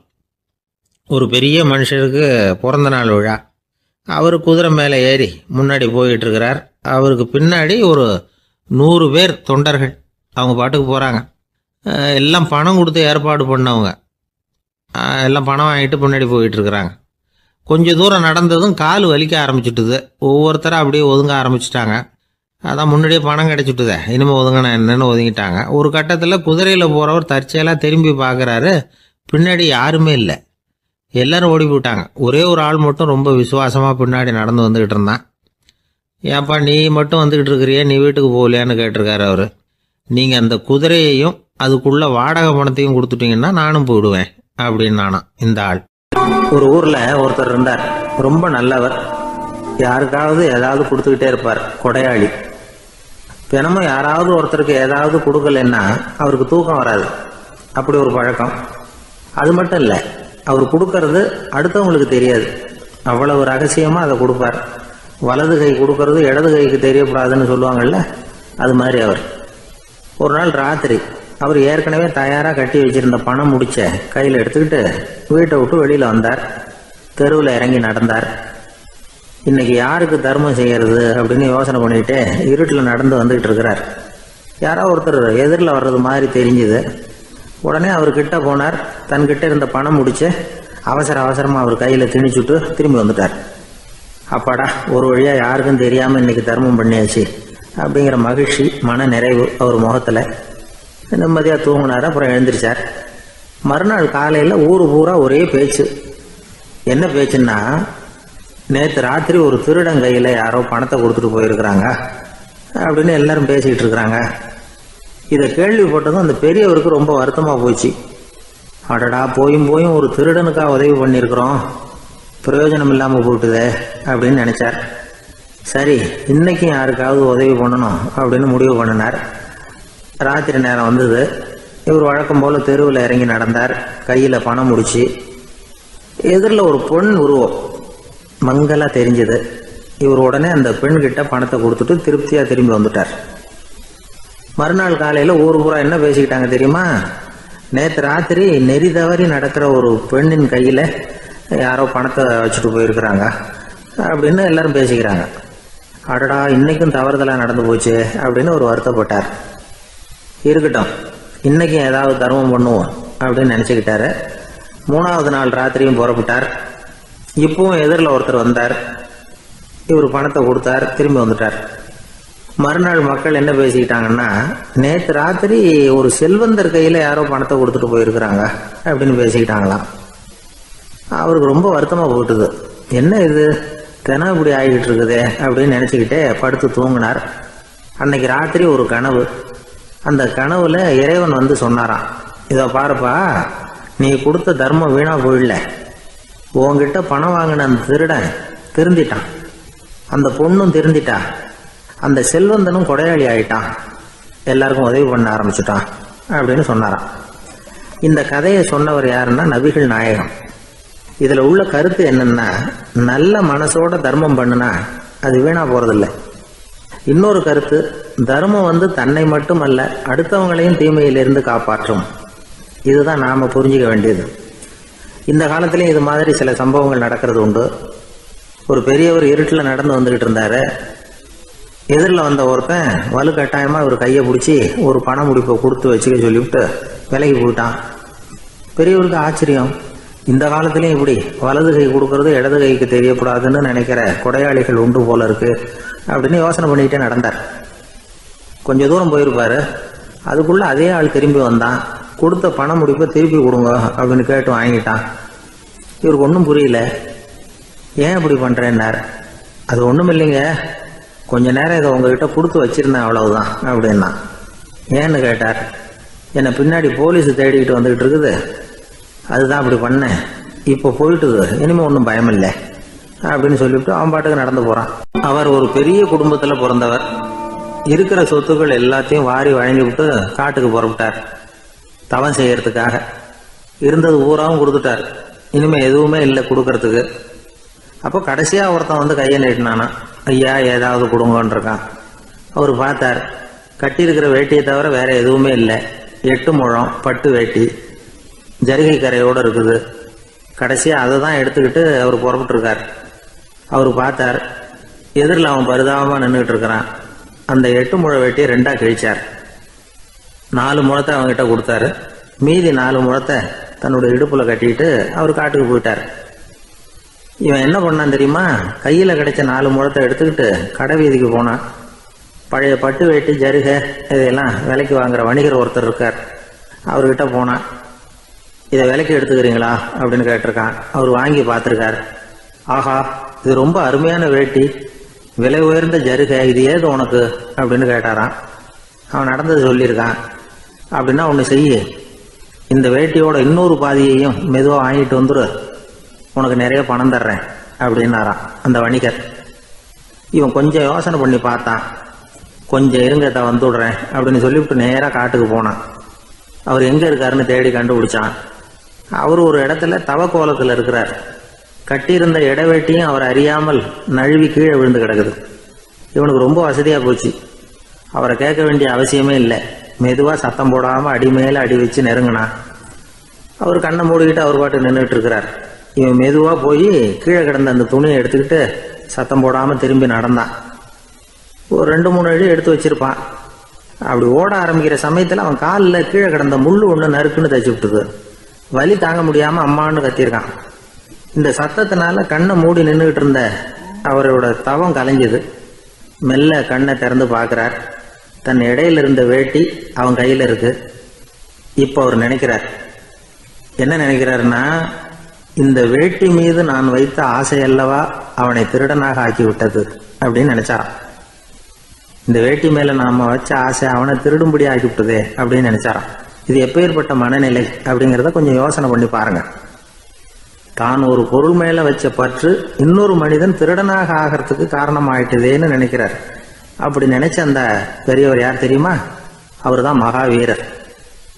ஒரு பெரிய மனுஷருக்கு பிறந்த நாள் விழா. அவர் குதிரை மேலே ஏறி முன்னாடி போய்கிட்டு இருக்கிறார். அவருக்கு பின்னாடி ஒரு 100 பேர் தொண்டர்கள் அவங்க பாட்டுக்கு போகிறாங்க. எல்லாம் பணம் கொடுத்து ஏற்பாடு பண்ணவங்க. எல்லாம் பணம் வாங்கிட்டு பின்னாடி போயிட்டுருக்குறாங்க. கொஞ்சம் தூரம் நடந்ததும் கால் வலிக்க ஆரம்பிச்சுட்டுது. ஒவ்வொருத்தராக அப்படியே ஒதுங்க ஆரம்பிச்சிட்டாங்க. அதான் முன்னாடியே பணம் கிடச்சிட்டுதே, இனிமேல் ஒதுங்கினா என்னன்னு ஒதுங்கிட்டாங்க. ஒரு கட்டத்தில் குதிரையில் போகிறவர் தற்செயலாக திரும்பி பார்க்குறாரு. பின்னாடி யாருமே இல்லை, எல்லோரும் ஓடி போயிட்டாங்க. ஒரே ஒரு ஆள் மட்டும் ரொம்ப விசுவாசமாக பின்னாடி நடந்து வந்துக்கிட்டு இருந்தான். ஏன்ப்பா நீ மட்டும் வந்துக்கிட்டு இருக்கிறியே, நீ வீட்டுக்கு போகலையான்னு கேட்டிருக்காரு அவர். நீங்கள் அந்த குதிரையையும் அதுக்குள்ள வாடகை பணத்தையும் கொடுத்துட்டீங்கன்னா நானும் போயிடுவேன் அப்படின்னு நானாம் இந்த ஆள். ஒரு ஊரில் ஒருத்தர் இருந்தார், ரொம்ப நல்லவர். யாருக்காவது ஏதாவது கொடுத்துக்கிட்டே இருப்பார், கொடையாளி. தினமும் யாராவது ஒருத்தருக்கு ஏதாவது கொடுக்கலன்னா அவருக்கு தூக்கம் வராது. அப்படி ஒரு பழக்கம். அது மட்டும் இல்லை, அவர் கொடுக்கறது அடுத்தவங்களுக்கு தெரியாது. அவ்வளவு ரகசியமாக அதை கொடுப்பார். வலது கை கொடுக்கறது இடது கைக்கு தெரியக்கூடாதுன்னு சொல்லுவாங்கள்ல, அது மாதிரி அவர். ஒரு நாள் ராத்திரி அவர் ஏற்கனவே தயாராக கட்டி வச்சிருந்த பணம் முடிச்ச கையில் எடுத்துக்கிட்டு வீட்டை விட்டு வெளியில் வந்தார். தெருவில் இறங்கி நடந்தார். இன்னைக்கு யாருக்கு தர்மம் செய்கிறது அப்படின்னு யோசனை பண்ணிட்டு இருட்டில் நடந்து வந்துக்கிட்டு இருக்கிறார். யாரோ ஒருத்தர் எதிரில் வர்றது மாதிரி தெரிஞ்சுது. உடனே அவர் கிட்ட போனார். தன்கிட்ட இருந்த பணம் முடிச்சு அவசரமாக அவர் கையில் திணிச்சுட்டு திரும்பி வந்துட்டார். அப்பாடா, ஒரு வழியாக யாருக்கும் தெரியாமல் இன்னைக்கு தர்மம் பண்ணியாச்சு அப்படிங்கிற மகிழ்ச்சி, மன நிறைவு அவர் முகத்தில். நிம்மதியாக தூங்கினார். அப்புறம் எழுந்திரிச்சார். மறுநாள் காலையில் ஊர் பூரா ஒரே பேச்சு. என்ன பேச்சுன்னா, நேற்று ராத்திரி ஒரு திருடன் கையில் யாரோ பணத்தை கொடுத்துட்டு போயிருக்கிறாங்க அப்படின்னு எல்லாரும் பேசிக்கிட்டு இருக்கிறாங்க. இதை கேள்விப்பட்டதும் அந்த பெரியவருக்கு ரொம்ப வருத்தமாக போச்சு. அடடா, போயும் ஒரு திருடனுக்காக உதவி பண்ணியிருக்கிறோம், பிரயோஜனம் இல்லாமல் போட்டுதே அப்படின்னு நினச்சார். சரி, இன்னைக்கும் யாருக்காவது உதவி பண்ணணும் அப்படின்னு முடிவு பண்ணினார். ராத்திரி நேரம் வந்தது. இவர் வழக்கம் போல் தெருவில் இறங்கி நடந்தார். கையில் பணம் முடிச்சு. எதிரில் ஒரு பெண் உருவம் மங்கலாக தெரிஞ்சது. இவர் உடனே அந்த பெண்கிட்ட பணத்தை கொடுத்துட்டு திருப்தியாக திரும்பி வந்துட்டார். மறுநாள் காலையில் ஊர் பூரா என்ன பேசிக்கிட்டாங்க தெரியுமா? நேற்று ராத்திரி நெறி தவறி நடக்கிற ஒரு பெண்ணின் கையில் யாரோ பணத்தை வச்சுட்டு போயிருக்கிறாங்க அப்படின்னு எல்லாரும் பேசிக்கிறாங்க. அடடா, இன்னைக்கும் தவறுதலாக நடந்து போச்சு அப்படின்னு ஒரு வருத்தப்பட்டார். இருக்கட்டும், இன்னைக்கு ஏதாவது தர்மம் பண்ணுவோம் அப்படின்னு நினச்சிக்கிட்டாரு. 3வது நாள் ராத்திரியும் புறப்பட்டார். இப்பவும் எதிரில் ஒருத்தர் வந்தார். இவர் பணத்தை கொடுத்தார், திரும்பி வந்துட்டார். மறுநாள் மக்கள் என்ன பேசிக்கிட்டாங்கன்னா, நேற்று ராத்திரி ஒரு செல்வந்தர் கையில் யாரோ பணத்தை கொடுத்துட்டு போயிருக்கிறாங்க அப்படின்னு பேசிக்கிட்டாங்களாம். அவருக்கு ரொம்ப வருத்தமாக போட்டுது. என்ன இது, தினம் இப்படி ஆகிட்டு இருக்குதே அப்படின்னு நினச்சிக்கிட்டே படுத்து தூங்கினார். அன்னைக்கு ராத்திரி ஒரு கனவு. அந்த கனவுல இறைவன் வந்து சொன்னாராம், இதை பாருப்பா, நீ கொடுத்த தர்மம் வீணா போயிடல. உன்கிட்ட பணம் வாங்கின அந்த திருடன் திருந்திட்டான், அந்த பொண்ணும் திருந்திட்டா, அந்த செல்வந்தனும் கொடையாளி ஆயிட்டான், எல்லாருக்கும் உதவி பண்ண ஆரம்பிச்சுட்டான் அப்படின்னு சொன்னாராம். இந்த கதையை சொன்னவர் யாருன்னா நபிகள் நாயகம். இதுல உள்ள கருத்து என்னன்னா, நல்ல மனசோட தர்மம் பண்ணுனா அது வீணா போறதில்லை. இன்னொரு கருத்து, தர்மம் வந்து தன்னை மட்டுமல்ல அடுத்தவங்களையும் தீமையிலிருந்து காப்பாற்றும். இதுதான் நாம புரிஞ்சுக்க வேண்டியது. இந்த காலத்திலயும் இது மாதிரி சில சம்பவங்கள் நடக்கிறது உண்டு. ஒரு பெரியவர் இருட்டில் நடந்து வந்துகிட்டு இருந்தாரு. எதிரில் வந்த ஒருத்தன் வலுக்கட்டாயமா ஒரு கையை பிடிச்சி ஒரு பண முடிப்பை கொடுத்து வச்சுக்க சொல்லிவிட்டு விலைக்கு போயிட்டான். பெரியவருக்கு ஆச்சரியம், இந்த காலத்திலயும் இப்படி வலது கை கொடுக்கறது இடது கைக்கு தெரியக்கூடாதுன்னு நினைக்கிற கொடையாளிகள் உண்டு போல இருக்கு அப்படின்னு யோசனை பண்ணிக்கிட்டே நடந்தார். கொஞ்ச தூரம் போயிருப்பாரு. அதுக்குள்ள அதே ஆள் திரும்பி வந்தான். கொடுத்த பண முடிப்பை திருப்பி கொடுங்க அப்படின்னு கேட்டு வாங்கிட்டான். இவருக்கு ஒன்றும் புரியல. ஏன் இப்படி பண்றேன்னார். அது ஒன்றும் இல்லைங்க, கொஞ்ச நேரம் இதை உங்ககிட்ட கொடுத்து வச்சிருந்தேன் அவ்வளவுதான் அப்படின்னா. ஏன்னு கேட்டார். என்னை பின்னாடி போலீஸ் தேடிக்கிட்டு வந்துகிட்டு இருக்குது, அதுதான் அப்படி பண்ணேன், இப்போ போயிட்டுது, இனிமே ஒன்றும் பயம் இல்லை அப்படின்னு சொல்லிவிட்டு அவன் பாட்டுக்கு நடந்து போறான். அவர் ஒரு பெரிய குடும்பத்தில் பிறந்தவர். இருக்கிற சொத்துக்கள் எல்லாத்தையும் வாரி வழங்கி விட்டு காட்டுக்கு புறப்பட்டார் தவம் செய்யறதுக்காக. இருந்தது ஊராவும் கொடுத்துட்டார், இனிமே எதுவுமே இல்லை கொடுக்கறதுக்கு. அப்போ கடைசியா ஒருத்தன் வந்து கையை நீட்டினானா, ஐயா ஏதாவது கொடுங்கன்னு இருக்கான். அவர் பார்த்தார், கட்டியிருக்கிற வேட்டியை தவிர வேற எதுவுமே இல்லை. 8 முழம் பட்டு வேட்டி, ஜரிகை கரையோடு இருக்குது. கடைசியாக அதை தான் எடுத்துக்கிட்டு அவர் புறப்பட்டுருக்கார். அவர் பார்த்தார், எதிரில் அவன் பரிதாபமாக நின்றுக்கிட்டு இருக்கிறான். அந்த 8 முழ வேட்டியை 2ஆ கிழிச்சார். 4 முழத்தை அவங்ககிட்ட கொடுத்தாரு. மீதி 4 முழத்தை தன்னுடைய இடுப்பில் கட்டிக்கிட்டு அவர் காட்டுக்கு போயிட்டார். இவன் என்ன பண்ணான் தெரியுமா, கையில் கிடைச்ச 4 முழத்தை எடுத்துக்கிட்டு கடை வீதிக்கு போனான். பழைய பட்டு வேட்டி ஜருகை இதையெல்லாம் விலைக்கு வாங்குற வணிகர் ஒருத்தர் இருக்கார். அவர்கிட்ட போனான். இதை விலைக்கு எடுத்துக்கிறீங்களா அப்படின்னு கேட்டிருக்கான். அவர் வாங்கி பார்த்துருக்கார். ஆஹா, இது ரொம்ப அருமையான வேட்டி, விலை உயர்ந்த ஜருகை, இது ஏது உனக்கு அப்படின்னு கேட்டாரான். அவன் நடந்தது சொல்லியிருக்கான். அப்படின்னா ஒன்று செய்ய, இந்த வேட்டியோட இன்னொரு பாதியையும் மெதுவாக வாங்கிட்டு வந்துரு, உனக்கு நிறைய பணம் தர்றேன் அப்படின்னாரான் அந்த வணிகர். இவன் கொஞ்சம் யோசனை பண்ணி பார்த்தான். கொஞ்சம் இருங்க, வந்து விடுறேன் அப்படின்னு சொல்லிவிட்டு நேராக காட்டுக்கு போனான். அவர் எங்கே இருக்காருன்னு தேடி கண்டுபிடிச்சான். அவர் ஒரு இடத்துல தவக்கோலத்தில் இருக்கிறார். கட்டியிருந்த இடவேட்டியும் அவர் அறியாமல் நழுவி கீழே விழுந்து கிடக்குது. இவனுக்கு ரொம்ப வசதியாக போச்சு. அவரை கேட்க வேண்டிய அவசியமே இல்லை. மெதுவாக சத்தம் போடாமல் அடி மேலே அடி வச்சு நெருங்கினான். அவர் கண்ணை மூடிக்கிட்டு அவர் பாட்டு நின்றுட்டு இருக்கிறார். இவன் மெதுவாக போய் கீழே கிடந்த அந்த துணியை எடுத்துக்கிட்டு சத்தம் போடாமல் திரும்பி நடந்தான். ஒரு 2-3 அடி எடுத்து வச்சிருப்பான். அப்படி ஓட ஆரம்பிக்கிற சமயத்தில் அவன் காலில் கீழே கிடந்த முள்ளு ஒன்று நறுக்குன்னு தச்சு விட்டுது. வலி தாங்க முடியாமல் அம்மான்னு கத்திருக்கான். இந்த சத்தத்தினால கண்ணை மூடி நின்றுகிட்டு இருந்த அவரோட தவம் கலைஞ்சது. மெல்ல கண்ணை திறந்து பார்க்குறார். தன் இடையில இருந்த வேட்டி அவன் கையில் இருக்கு. இப்போ அவர் நினைக்கிறார், என்ன நினைக்கிறாருன்னா, இந்த வேட்டி மீது நான் வைத்த ஆசை அல்லவா அவனை திருடனாக ஆக்கி விட்டது அப்படின்னு நினைச்சாராம். இந்த வேட்டி மேல நாம வச்ச ஆசை அவனை திருடும்படி ஆக்கி விட்டதே அப்படின்னு நினைச்சாராம். இது எப்பேற்பட்ட மனநிலை அப்படிங்கிறத கொஞ்சம் யோசனை பண்ணி பாருங்க. தான் ஒரு பொருள் மேல வச்ச பற்று இன்னொரு மனிதன் திருடனாக ஆகிறதுக்கு காரணம் ஆயிட்டுதேன்னு நினைக்கிறார். அப்படி நினைச்ச அந்த பெரியவர் யார் தெரியுமா? அவர் தான் மகாவீரர்.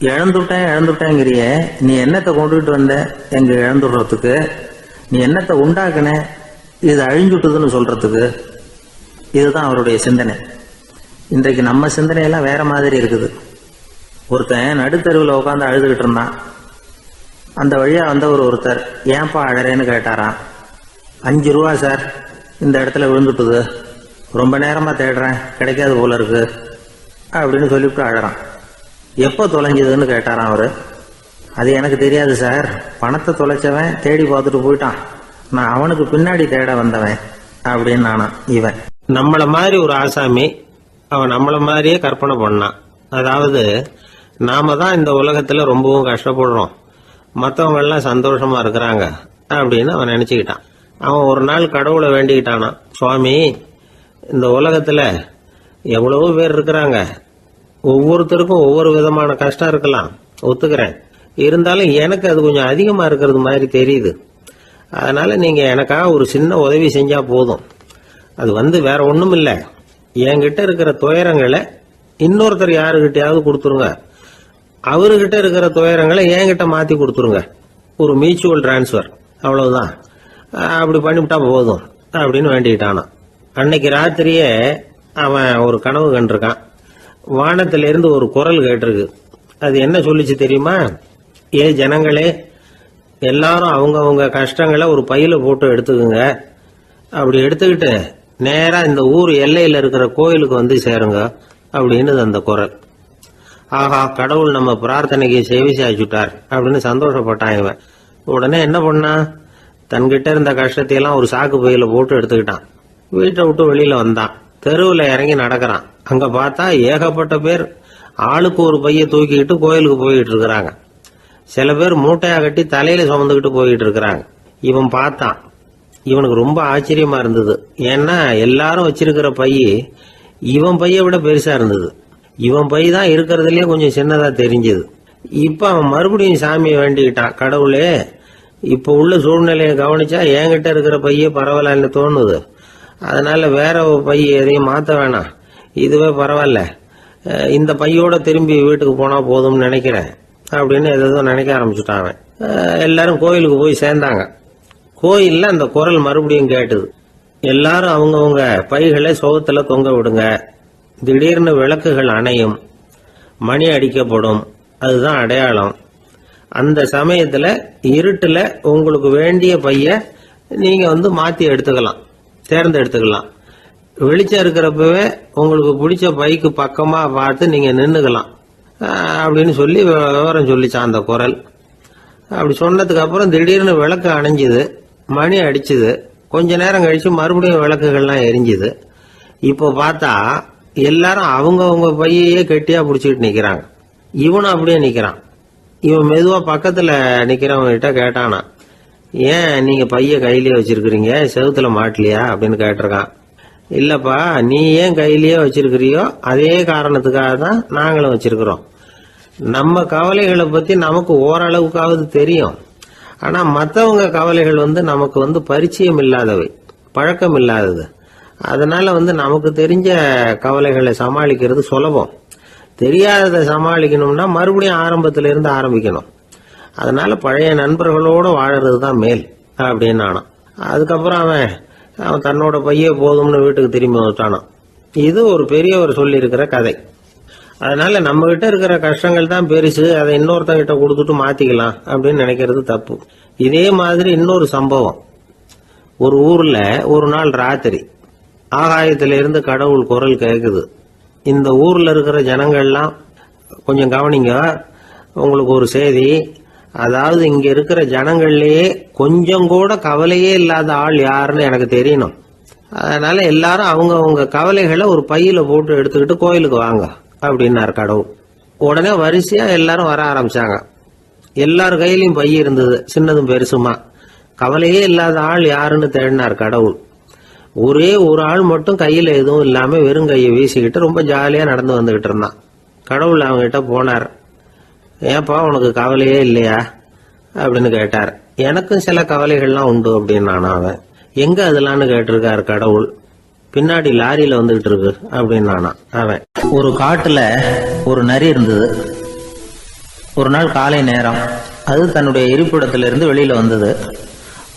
இழந்துட்டேங்கிறிய, நீ என்னத்தை கொண்டுகிட்டு வந்த எங்க இழந்துடுறதுக்கு? நீ என்னத்தை உண்டாக்குன இது அழிஞ்சுட்டுதுன்னு சொல்றதுக்கு? இதுதான் அவருடைய சிந்தனை. இன்றைக்கு நம்ம சிந்தனையெல்லாம் வேற மாதிரி இருக்குது. ஒருத்தன் நடுத்தருவில் உட்காந்து அழுதுகிட்டு இருந்தான். அந்த வழியா வந்தவர் ஒருத்தர், ஏன்பா அழறேன்னு கேட்டாராம். 5 ரூபா சார், இந்த இடத்துல விழுந்துட்டுது, ரொம்ப நேரமா தேடுறேன், கிடைக்காது போல இருக்கு அப்படின்னு சொல்லிவிட்டு அழறான். எப்போ தொலைஞ்சதுன்னு கேட்டாராம் அவரு. அது எனக்கு தெரியாது சார், பணத்தை தொலைச்சவன் தேடி பார்த்துட்டு போயிட்டான், நான் அவனுக்கு பின்னாடி தேட வந்தவன் அப்படின்னு நானா. இவன் நம்மள மாதிரி ஒரு ஆசாமி, அவன் நம்மள மாதிரியே கற்பனை பண்ணான். அதாவது நாம தான் இந்த உலகத்துல ரொம்பவும் கஷ்டப்படுறோம், மற்றவங்க எல்லாம் சந்தோஷமா இருக்கிறாங்க அப்படின்னு அவன் நினைச்சுக்கிட்டான். அவன் ஒரு நாள் கடவுளை வேண்டிக்கிட்டானான், சுவாமி, இந்த உலகத்துல எவ்வளவோ பேர் இருக்கிறாங்க, ஒவ்வொருத்தருக்கும் ஒவ்வொரு விதமான கஷ்டம் இருக்கலாம், ஒத்துக்கிறேன். இருந்தாலும் எனக்கு அது கொஞ்சம் அதிகமா இருக்கிறது மாதிரி தெரியுது. அதனால நீங்க எனக்காக ஒரு சின்ன உதவி செஞ்சா போதும். அது வேற ஒண்ணும் இல்ல, என்கிட்ட இருக்கிற துயரங்களை இன்னொருத்தர் யாருகிட்டயாவது கொடுத்துருங்க, அவர்கிட்ட இருக்கிற துயரங்களை என்கிட்ட மாத்தி கொடுத்துருங்க. ஒரு மியூச்சுவல் டிரான்ஸ்பர், அவ்வளவுதான். அப்படி பண்ணிவிட்டா போதும் அப்படின்னு வேண்டிக்கிட்டானான். அன்னைக்கு ராத்திரியே அவன் ஒரு கனவு கண்டிருக்கான். வானத்திலிருந்து ஒரு குரல் கேட்டிருக்கு. அது என்ன சொல்லிச்சு தெரியுமா? ஏ ஜனங்களே, எல்லாரும் அவங்கவங்க கஷ்டங்களை ஒரு பையில போட்டு எடுத்துக்குங்க. அப்படி எடுத்துக்கிட்டு நேரா இந்த ஊர் எல்லையில இருக்கிற கோயிலுக்கு வந்து சேருங்க அப்படின்னு அந்த குரல். ஆஹா, கடவுள் நம்ம பிரார்த்தனைக்கு செவி சாய்ச்சுட்டார் அப்படின்னு சந்தோஷப்பட்டான் இவன். உடனே என்ன பண்ணா, தன்கிட்ட இருந்த கஷ்டத்தையெல்லாம் ஒரு சாக்கு பையில போட்டு எடுத்துக்கிட்டான். வீட்டை விட்டு வெளியில வந்தான். தெருவில் இறங்கி நடக்கிறான். அங்க பார்த்தா ஏகப்பட்ட பேர் ஆளுக்கு ஒரு பைய தூக்கிக்கிட்டு கோயிலுக்கு போயிட்டு இருக்கிறாங்க. சில பேர் மூட்டையா கட்டி தலையில சுமந்துக்கிட்டு போயிட்டு இருக்கிறாங்க. இவன் பார்த்தான். இவனுக்கு ரொம்ப ஆச்சரியமா இருந்தது. ஏன்னா எல்லாரும் வச்சிருக்கிற பைய இவன் பைய விட பெருசா இருந்தது. இவன் பை தான் இருக்கிறதுலயே கொஞ்சம் சின்னதா தெரிஞ்சது. இப்ப அவன் மறுபடியும் சாமியை வேண்டிக்கிட்டான், கடவுளே, இப்ப உள்ள சூழ்நிலையை கவனிச்சா என்கிட்ட இருக்கிற பைய பரவாயில்லன்னு தோணுது. அதனால வேற பை எதையும் மாத்த வேணாம், இதுவே பரவாயில்ல, இந்த பையோட திரும்பி வீட்டுக்கு போனா போதும்னு நினைக்கிறேன் அப்படின்னு ஏதோ நினைக்க ஆரம்பிச்சுட்டான் அவன். எல்லாரும் கோயிலுக்கு போய் சேர்ந்தாங்க. கோயில்ல அந்த குரல் மறுபடியும் கேட்டுது. எல்லாரும் அவங்கவுங்க பைகளை சோகத்துல தொங்க விடுங்க. திடீர்னு விளக்குகள் அணையும், மணி அடிக்கப்படும், அதுதான் அடையாளம். அந்த சமயத்துல இருட்டுல உங்களுக்கு வேண்டிய பைய நீங்க மாத்தி எடுத்துக்கலாம், தேர்ந்தெடுத்துக்கலாம். வெளிச்சம் இருக்கிறப்பவே உங்களுக்கு பிடிச்ச பைக்கு பக்கமா பார்த்து நீங்க நின்னுக்கலாம் அப்படின்னு சொல்லி விவரம் சொல்லிச்சான் அந்த குரல். அப்படி சொன்னதுக்கு அப்புறம் திடீர்னு விளக்கு அணைஞ்சுது, மணி அடிச்சுது. கொஞ்ச நேரம் கழிச்சு மறுபடியும் விளக்குகள்லாம் எரிஞ்சுது. இப்போ பார்த்தா எல்லாரும் அவங்கவுங்க பையையே கெட்டியா பிடிச்சிட்டு நிக்கிறாங்க. இவனும் அப்படியே நிக்கிறான். இவன் மெதுவா பக்கத்துல நிக்கிறவங்க கிட்ட கேட்டானா, ஏன் நீங்க பைய கையிலேயே வச்சிருக்கிறீங்க, செவுத்துல மாட்டலையா அப்படின்னு கேட்டிருக்கான். இல்லப்பா, நீ ஏன் கையிலேயே வச்சிருக்கிறியோ அதே காரணத்துக்காக தான் நாங்களும் வச்சிருக்கிறோம். நம்ம கவலைகளை பத்தி நமக்கு ஓரளவுக்காவது தெரியும். ஆனா மற்றவங்க கவலைகள் நமக்கு பரிச்சயம் இல்லாதவை, பழக்கம் இல்லாதது. அதனால நமக்கு தெரிஞ்ச கவலைகளை சமாளிக்கிறது சுலபம். தெரியாததை சமாளிக்கணும்னா மறுபடியும் ஆரம்பத்தில இருந்து ஆரம்பிக்கணும். அதனால பழைய நண்பர்களோட வாழறது தான் மேல் அப்படின்னு நானான். அதுக்கப்புறம் அவன் தன்னோட பைய போதும்னு வீட்டுக்கு திரும்பி வந்துட்டானான். இது ஒரு பெரியவர் சொல்லி இருக்கிற கதை. அதனால நம்ம கிட்ட இருக்கிற கஷ்டங்கள் தான் பெருசு, அதை இன்னொருத்தங்கிட்ட கொடுத்துட்டு மாத்திக்கலாம் அப்படின்னு நினைக்கிறது தப்பு. இதே மாதிரி இன்னொரு சம்பவம். ஒரு ஊர்ல ஒரு நாள் ராத்திரி ஆகாயத்திலிருந்து கடவுள் குரல் கேக்குது. இந்த ஊர்ல இருக்கிற ஜனங்கள்லாம் கொஞ்சம் கவனிங்க, உங்களுக்கு ஒரு செய்தி. அதாவது இங்க இருக்கிற ஜனங்கள்லயே கொஞ்சம் கூட கவலையே இல்லாத ஆள் யாருன்னு எனக்கு தெரியணும். அதனால எல்லாரும் அவங்கவுங்க கவலைகளை ஒரு பையில போட்டு எடுத்துக்கிட்டு கோயிலுக்கு வாங்க அப்படின்னாரு கடவுள். உடனே வரிசையா எல்லாரும் வர ஆரம்பிச்சாங்க. எல்லார் கையிலயும் பை இருந்தது, சின்னதும் பெருசுமா. கவலையே இல்லாத ஆள் யாருன்னு தேடினார் கடவுள். ஒரே ஒரு ஆள் மட்டும் கையில எதுவும் இல்லாம வெறும் கையை வீசிக்கிட்டு ரொம்ப ஜாலியா நடந்து வந்துகிட்டு இருந்தான். கடவுள் அவங்க கிட்ட போனார். ஏப்பா, உனக்கு கவலையே இல்லையா அப்படின்னு கேட்டார். எனக்கும் சில கவலைகள்லாம் உண்டு அப்படின்னு அவன். எங்க அதெல்லாம்னு கேட்டிருக்காரு கடவுள். பின்னாடி லாரியில வந்துகிட்டு இருக்கு அப்படின்னு அவன். ஒரு காட்டுல ஒரு நரி இருந்தது. ஒரு நாள் காலை நேரம் அது தன்னுடைய இருப்பிடத்திலிருந்து வெளியில வந்தது.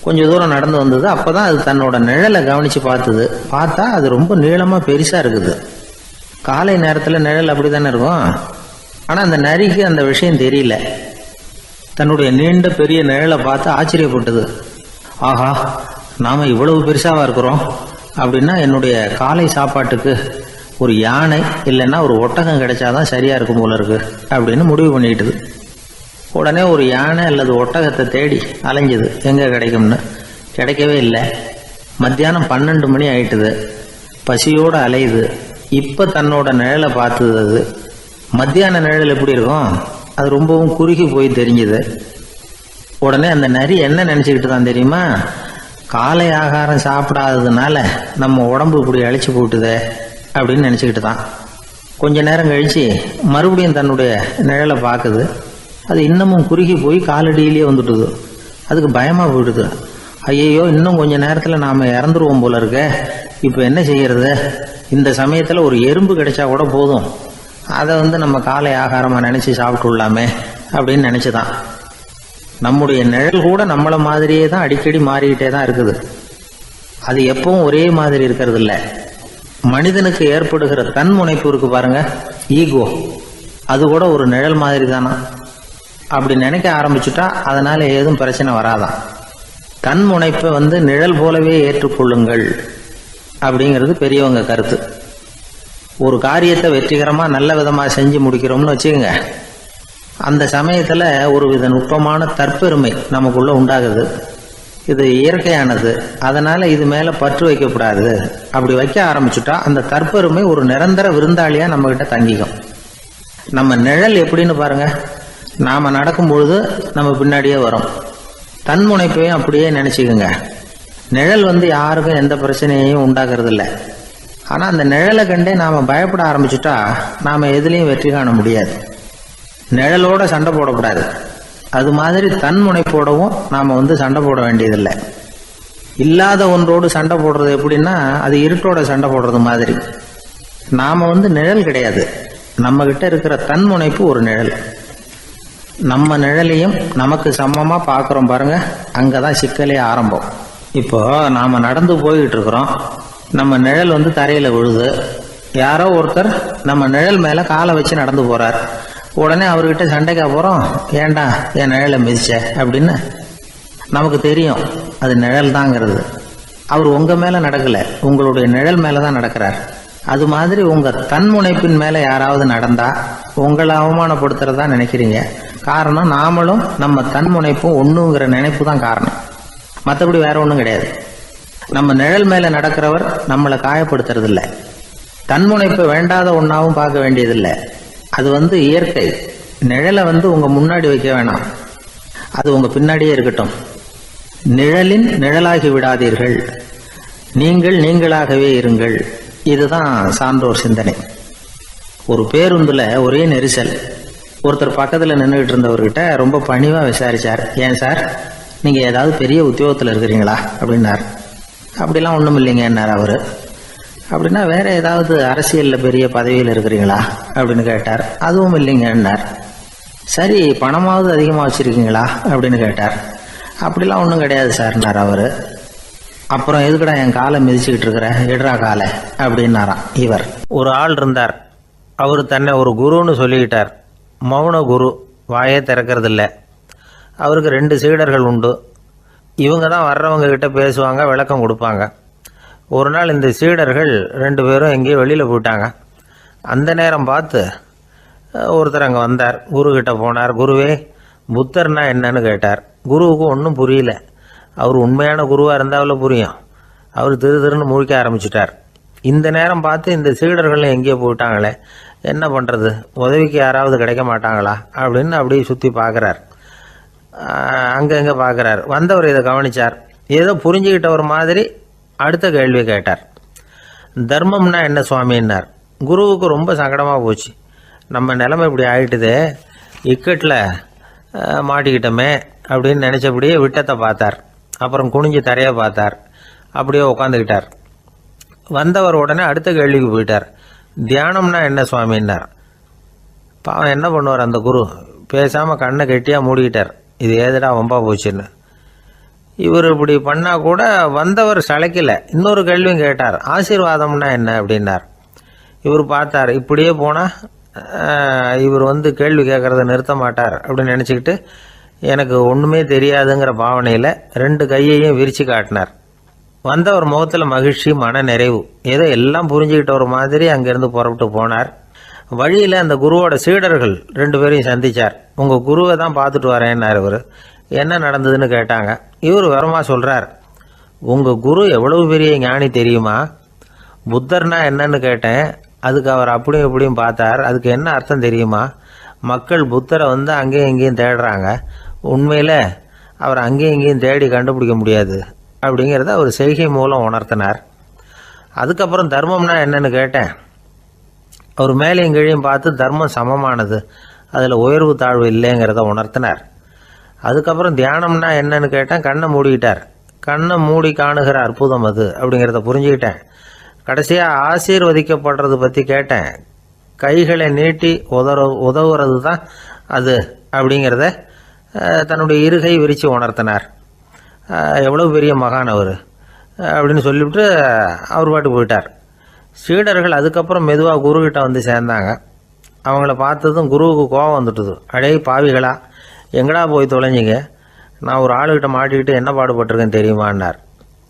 கொஞ்ச தூரம் நடந்து வந்தது. அப்பதான் அது தன்னோட நிழலை கவனிச்சு பார்த்தது. பார்த்தா அது ரொம்ப நீளமா பெருசா இருக்குது. காலை நேரத்துல நிழல் அப்படித்தானே இருக்கும். ஆனா அந்த நரிக்கு அந்த விஷயம் தெரியல. தன்னுடைய நீண்ட பெரிய நிழலை பார்த்து ஆச்சரியப்பட்டது. ஆஹா, நாம இவ்வளவு பெருசாவா இருக்கிறோம் அப்படின்னா என்னுடைய காலை சாப்பாட்டுக்கு ஒரு யானை இல்லைன்னா ஒரு ஒட்டகம் கிடைச்சாதான் சரியா இருக்கும் போல இருக்கு அப்படின்னு முடிவு பண்ணிக்கிட்டது. உடனே ஒரு யானை அல்லது ஒட்டகத்தை தேடி அலைஞ்சது, எங்க கிடைக்கும்னு. கிடைக்கவே இல்லை. மத்தியானம் 12 மணி ஆயிட்டுது. பசியோட அலையுது. இப்ப தன்னோட நிழலை பார்த்தது. அது மத்தியான நிழல் எப்படி இருக்கும், அது ரொம்பவும் குறுகி போய் தெரிஞ்சுது. உடனே அந்த நரி என்ன நினைச்சுக்கிட்டு தான் தெரியுமா, காலை ஆகாரம் சாப்பிடாததுனால நம்ம உடம்பு இப்படி அழிச்சு போட்டுதே அப்படின்னு நினச்சிக்கிட்டு தான். கொஞ்ச நேரம் கழித்து மறுபடியும் தன்னுடைய நிழலை பார்க்குது. அது இன்னமும் குறுகி போய் காலடியிலேயே வந்துட்டுது. அதுக்கு பயமாக போயிடுது. ஐயையோ, இன்னும் கொஞ்ச நேரத்தில் நாம் இறந்துருவோம் போல இருக்க, இப்போ என்ன செய்யறது? இந்த சமயத்தில் ஒரு எறும்பு கிடைச்சா கூட போதும், அதை நம்ம காலை ஆகாரமாக நினச்சி சாப்பிட்டுள்ளாமே அப்படின்னு நினச்சிதான். நம்முடைய நிழல் கூட நம்மளை மாதிரியே தான் அடிக்கடி மாறிக்கிட்டே தான் இருக்குது. அது எப்பவும் ஒரே மாதிரி இருக்கிறது இல்லை. மனிதனுக்கு ஏற்படுகிற தன்முனைப்பு இருக்கு பாருங்க, ஈகோ, அது கூட ஒரு நிழல் மாதிரி தானா. அப்படி நினைக்க ஆரம்பிச்சுட்டா அதனால ஏதும் பிரச்சனை வராதான். தன்முனைப்பை நிழல் போலவே ஏற்றுக்கொள்ளுங்கள் அப்படிங்கிறது பெரியவங்க கருத்து. ஒரு காரியத்தை வெற்றிகரமா நல்ல விதமா செஞ்சு முடிக்கிறோம்னு வச்சுக்கோங்க, அந்த சமயத்துல ஒரு வித நுட்பமான தற்பெருமை நமக்குள்ள உண்டாகுது. இது இயற்கையானது, அதனால இது மேல பற்று வைக்கக்கூடாது. அப்படி வைக்க ஆரம்பிச்சுட்டா அந்த தற்பெருமை ஒரு நிரந்தர விருந்தாளியா நம்ம கிட்ட தங்கிக்கும். நம்ம நிழல் எப்படின்னு பாருங்க, நாம நடக்கும் பொழுது நம்ம பின்னாடியே வரும். தன்முனைப்பையும் அப்படியே நினைச்சுக்குங்க. நிழல் யாருக்கும் எந்த பிரச்சனையையும் உண்டாக்குறது இல்லை. ஆனா அந்த நிழலை கண்டே நாம பயப்பட ஆரம்பிச்சுட்டா நாம எதுலையும் வெற்றி காண முடியாது. நிழலோட சண்டை போடக்கூடாது. அது மாதிரி தன்முனைப்போடவும் நாம சண்டை போட வேண்டியதில்லை. இல்லாத ஒன்றோடு சண்டை போடுறது எப்படின்னா, அது இருட்டோட சண்டை போடுறது மாதிரி. நாம நிழல் கிடையாது, நம்ம கிட்ட இருக்கிற தன்முனைப்பு ஒரு நிழல். நம்ம நிழலையும் நமக்கு சமமா பார்க்குறோம் பாருங்க, அங்கதான் சிக்கலே ஆரம்பம். இப்போ நாம நடந்து போய்கிட்டு இருக்கிறோம், நம்ம நிழல் தரையில விழுது. யாரோ ஒருத்தர் நம்ம நிழல் மேல காலை வச்சு நடந்து போறார். உடனே அவர்கிட்ட சண்டைக்கா போறோம், ஏண்டா என் நிழலை மிதிச்ச அப்படின்னு. நமக்கு தெரியும் அது நிழல் தாங்கிறது. அவர் உங்க மேல நடக்கல, உங்களுடைய நிழல் மேலதான் நடக்கிறார். அது மாதிரி உங்க தன்முனைப்பின் மேல யாராவது நடந்தா உங்களை அவமானப்படுத்துறதா நினைக்கிறீங்க. காரணம், நாமளும் நம்ம தன்முனைப்பும் ஒண்ணுங்கிற நினைப்பு தான் காரணம், மற்றபடி வேற ஒன்றும் கிடையாது. நம்ம நிழல் மேல நடக்கிறவர் நம்மளை காயப்படுத்துறது இல்லை. தன்முனைப்பை வேண்டாத ஒன்னாவும் பார்க்க வேண்டியதில்லை. அது இயற்கை. நிழலை உங்க முன்னாடி வைக்க வேணாம், அது உங்க பின்னாடியே இருக்கட்டும். நிழலின் நிழலாகி விடாதீர்கள், நீங்கள் நீங்களாகவே இருங்கள். இதுதான் சான்றோர் சிந்தனை. ஒரு பேருந்துல ஒரே நெரிசல். ஒருத்தர் பக்கத்துல நின்றுகிட்டு இருந்தவர்கிட்ட ரொம்ப பணிவா விசாரிச்சார், ஏன் சார் நீங்க ஏதாவது பெரிய உத்தியோகத்தில் இருக்கிறீங்களா அப்படின்னார். அப்படிலாம் ஒன்றும் இல்லைங்கன்னார் அவரு. அப்படின்னா வேற ஏதாவது அரசியல்ல பெரிய பதவியில் இருக்கிறீங்களா அப்படின்னு கேட்டார். அதுவும் இல்லைங்கன்னார். சரி, பணமாவது அதிகமாக வச்சிருக்கீங்களா அப்படின்னு கேட்டார். அப்படிலாம் ஒன்றும் கிடையாது சார்னார் அவரு. அப்புறம் எதுக்குடா என் காலை மிதிச்சுக்கிட்டு இருக்கிற, எடுறா காலை அப்படின்னாராம் இவர். ஒரு ஆள் இருந்தார், அவர் தன்னை ஒரு குருன்னு சொல்லிக்கிட்டார். மௌன குரு, வாயே திறக்கிறதில்ல. அவருக்கு 2 சீடர்கள் உண்டு. இவங்க தான் வர்றவங்க கிட்ட பேசுவாங்க, விளக்கம் கொடுப்பாங்க. ஒரு நாள் இந்த சீடர்கள் 2 பேரும் எங்கேயோ வெளியில் போயிட்டாங்க. அந்த நேரம் பார்த்து ஒருத்தர் அங்கே வந்தார், குரு கிட்ட போனார். குருவே, புத்தர்னா என்னன்னு கேட்டார். குருவுக்கு ஒன்றும் புரியல. அவர் உண்மையான குருவாக இருந்தாவில் புரியும். அவர் திருன்னு முழிக்க ஆரம்பிச்சிட்டார். இந்த நேரம் பார்த்து இந்த சீடர்கள் எங்கேயோ போயிட்டாங்களே, என்ன பண்ணுறது, உதவிக்கு யாராவது கிடைக்க மாட்டாங்களா அப்படின்னு அப்படியே சுற்றி பார்க்குறார். அங்கங்கே பார்க்குறார். வந்தவர் இதை கவனித்தார். ஏதோ புரிஞ்சுக்கிட்ட ஒரு மாதிரி அடுத்த கேள்வி கேட்டார். தர்மம்னா என்ன சுவாமின்னார். குருவுக்கு ரொம்ப சங்கடமாக போச்சு. நம்ம நிலைமை இப்படி ஆகிட்டுதே, இக்கட்டில் மாட்டிக்கிட்டோமே அப்படின்னு நினச்சபடியே விட்டத்தை பார்த்தார். அப்புறம் குனிஞ்சு தரையை பார்த்தார். அப்படியே உட்காந்துக்கிட்டார். வந்தவர் உடனே அடுத்த கேள்விக்கு போயிட்டார். தியானம்னா என்ன சுவாமின்னார். பாவம் என்ன பண்ணுவார் அந்த குரு, பேசாமல் கண்ணை கெட்டியாக மூடிக்கிட்டார். இது ஏதடா வம்பா போச்சுன்னு. இவர் இப்படி பண்ணால் கூட வந்தவர் சளைக்கல. இன்னொரு கேள்வியும் கேட்டார். ஆசீர்வாதம்னா என்ன அப்படின்னார். இவர் பார்த்தார், இப்படியே போனால் இவர் கேள்வி கேட்குறத நிறுத்த மாட்டார் அப்படின்னு நினச்சிக்கிட்டு எனக்கு ஒன்றுமே தெரியாதுங்கிற பாவனையில் 2 கையையும் விரித்து காட்டினார். வந்தவர் முகத்தில் மகிழ்ச்சி, மன நிறைவு. ஏதோ எல்லாம் புரிஞ்சுக்கிட்ட ஒரு மாதிரி அங்கேருந்து புறப்பட்டு போனார். வழியில் அந்த குருவோட சீடர்கள் 2 பேரையும் சந்திச்சார். உங்கள் குருவை தான் பார்த்துட்டு வரேன்னார் இவர். என்ன நடந்ததுன்னு கேட்டாங்க. இவர் வரமா சொல்கிறார், உங்கள் குரு எவ்வளவு பெரிய ஞானி தெரியுமா? புத்தர்னா என்னன்னு கேட்டேன். அதுக்கு அவர் அப்படியும் இப்படியும் பார்த்தார். அதுக்கு என்ன அர்த்தம் தெரியுமா? மக்கள் புத்தரை அங்கேயும் இங்கேயும் தேடுறாங்க. உண்மையில் அவர் அங்கேயும் இங்கேயும் தேடி கண்டுபிடிக்க முடியாது. அப்படிங்கிறத அவர் செய்கை மூலம் உணர்த்தினார். அதுக்கப்புறம் தர்மம்னா என்னன்னு கேட்டேன். அவர் மேலேயும் கீழையும் பார்த்து தர்மம் சமமானது, அதில் உயர்வு தாழ்வு இல்லைங்கிறத உணர்த்தினார். அதுக்கப்புறம் தியானம்னா என்னன்னு கேட்டேன். கண்ணை மூடிக்கிட்டார். கண்ணை மூடி காணுகிற அற்புதம் அது அப்படிங்கிறத புரிஞ்சுக்கிட்டேன். கடைசியாக ஆசீர்வதிக்கப்படுறது பற்றி கேட்டேன். கைகளை நீட்டி உதவுறது தான் அது அப்படிங்கிறத தன்னுடைய இருகை விரித்து உணர்த்தினார். எவ்வளோ பெரிய மகான் அவர் அப்படின்னு சொல்லிவிட்டு அவர் பாட்டு போயிட்டார். சீடர்கள் அதுக்கப்புறம் மெதுவாக குருக்கிட்ட வந்து சேர்ந்தாங்க. அவங்கள பார்த்ததும் குருவுக்கு கோபம் வந்துட்டுது. அடே பாவிகளா, எங்கடா போய் தொலைஞ்சிங்க, நான் ஒரு ஆளுகிட்ட மாட்டிக்கிட்டு என்ன பாடுபட்டிருக்கேன்னு தெரியுமான்னார்.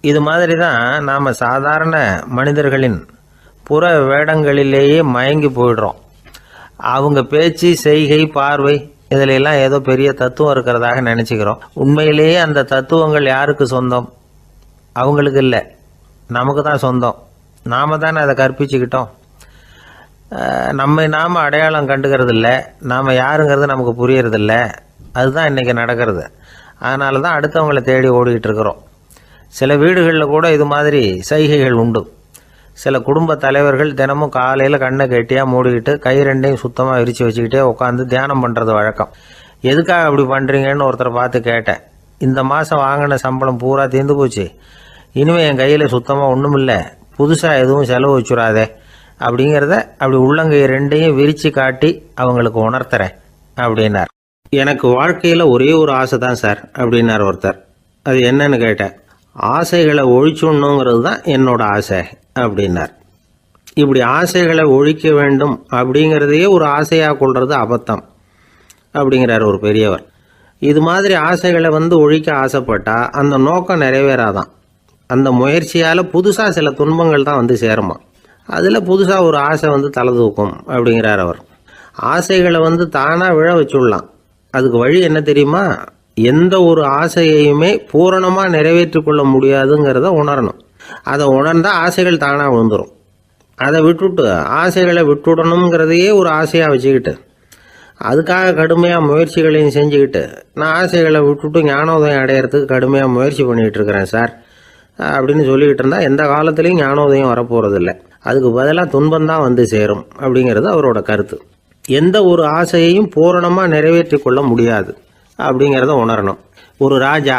இது மாதிரி தான் நாம் சாதாரண மனிதர்களின் புற வேடங்களிலேயே மயங்கி போயிடுறோம். அவங்க பேச்சு, செய்கை, பார்வை இதிலெல்லாம் ஏதோ பெரிய தத்துவம் இருக்கிறதாக நினச்சிக்கிறோம். உண்மையிலேயே அந்த தத்துவங்கள் யாருக்கு சொந்தம்? அவங்களுக்கு இல்லை, நமக்கு தான் சொந்தம். நாம் தானே அதை கற்பிச்சுக்கிட்டோம். நம்மை நாம் அடையாளம் கண்டுக்கிறது இல்லை, நாம் யாருங்கிறது நமக்கு புரியறதில்ல. அதுதான் இன்றைக்கி நடக்கிறது. அதனால தான் அடுத்தவங்களை தேடி ஓடிக்கிட்டு இருக்கிறோம். சில வீடுகளில் கூட இது மாதிரி சைகைகள் உண்டு. சில குடும்ப தலைவர்கள் தினமும் காலையில் கண்ணை கெட்டியாக மூடிக்கிட்டு கை ரெண்டையும் சுத்தமாக விரித்து வச்சுக்கிட்டே உட்காந்து தியானம் பண்ணுறது வழக்கம். எதுக்காக அப்படி பண்ணுறீங்கன்னு ஒருத்தரை பார்த்து கேட்டேன். இந்த மாதம் வாங்கின சம்பளம் பூரா தீர்ந்து போச்சு, இனிமேல் என் கையில் சுத்தமாக ஒன்றும் இல்லை, புதுசாக எதுவும் செலவு வச்சுடாதே அப்படிங்கிறத அப்படி உள்ளங்கை ரெண்டையும் விரித்து காட்டி அவங்களுக்கு உணர்த்துறேன் அப்படின்னார். எனக்கு வாழ்க்கையில் ஒரே ஒரு ஆசை தான் சார் அப்படின்னார் ஒருத்தர். அது என்னன்னு கேட்டேன். ஆசைகளை ஒழிச்சுடணுங்கிறது தான் என்னோட ஆசை அப்படின்னார். இப்படி ஆசைகளை ஒழிக்க வேண்டும் அப்படிங்கிறதையே ஒரு ஆசையாக கொள்வது அபத்தம் அப்படிங்கிறார் ஒரு பெரியவர். இது மாதிரி ஆசைகளை ஒழிக்க ஆசைப்பட்டால் அந்த நோக்கம் நிறைவேறாதான். அந்த முயற்சியால் புதுசாக சில துன்பங்கள் தான் சேருமா. அதில் புதுசாக ஒரு ஆசை தலை தூக்கும் அப்படிங்கிறார் அவர். ஆசைகளை தானாக விழ வச்சுடலாம். அதுக்கு வழி என்ன தெரியுமா? எந்த ஒரு ஆசையையுமே பூரணமாக நிறைவேற்றி கொள்ள முடியாதுங்கிறத உணரணும். அதை உணர்ந்தால் ஆசைகள் தானாக விழுந்துடும். அதை விட்டுட்டு ஆசைகளை விட்டுடணுங்கிறதையே ஒரு ஆசையாக வச்சுக்கிட்டு அதுக்காக கடுமையாக முயற்சிகளையும் செஞ்சுக்கிட்டு நான் ஆசைகளை விட்டுட்டு ஞானோதயம் அடையிறதுக்கு கடுமையாக முயற்சி பண்ணிகிட்டு இருக்கிறேன் சார் அப்படின்னு சொல்லிக்கிட்டு இருந்தால் எந்த காலத்துலேயும் ஞானோதயம் வரப்போகிறதில்ல. அதுக்கு பதிலாக துன்பந்தான் சேரும் அப்படிங்கிறது அவரோட கருத்து. எந்த ஒரு ஆசையையும் பூரணமாக நிறைவேற்றி கொள்ள முடியாது அப்படிங்கிறத உணரணும். ஒரு ராஜா,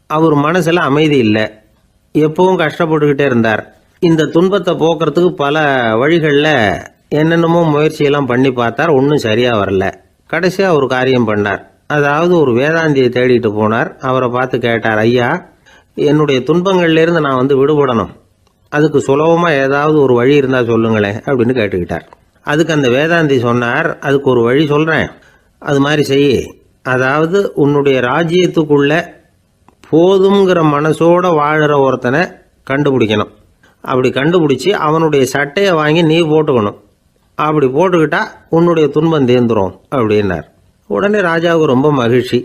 அவர் மனசில் அமைதி இல்லை, எப்பவும் கஷ்டப்பட்டுக்கிட்டே இருந்தார். இந்த துன்பத்தை போக்குறதுக்கு பல வழிகளில் என்னென்னமோ முயற்சியெல்லாம் பண்ணி பார்த்தார். ஒன்றும் சரியாக வரல. கடைசியாக ஒரு காரியம் பண்ணார். அதாவது ஒரு வேதாந்தியை தேடிட்டு போனார். அவரை பார்த்து கேட்டார், ஐயா, என்னுடைய துன்பங்கள்லேருந்து நான் விடுபடணும், அதுக்கு சுலபமாக ஏதாவது ஒரு வழி இருந்தால் சொல்லுங்களேன் அப்படின்னு கேட்டுக்கிட்டார். அதுக்கு அந்த வேதாந்தி சொன்னார், அதுக்கு ஒரு வழி சொல்கிறேன், அது மாதிரி செய். அதாவது உன்னுடைய ராஜ்யத்துக்குள்ள போதுங்கிற மனசோட வாழ்கிற ஒருத்தனை கண்டுபிடிக்கணும். அப்படி கண்டுபிடிச்சி அவனுடைய சட்டையை வாங்கி நீ போட்டுக்கணும். அப்படி போட்டுக்கிட்டா உன்னுடைய துன்பம் தீர்ந்துரும் அப்படின்னார். உடனே ராஜாவுக்கு ரொம்ப மகிழ்ச்சி.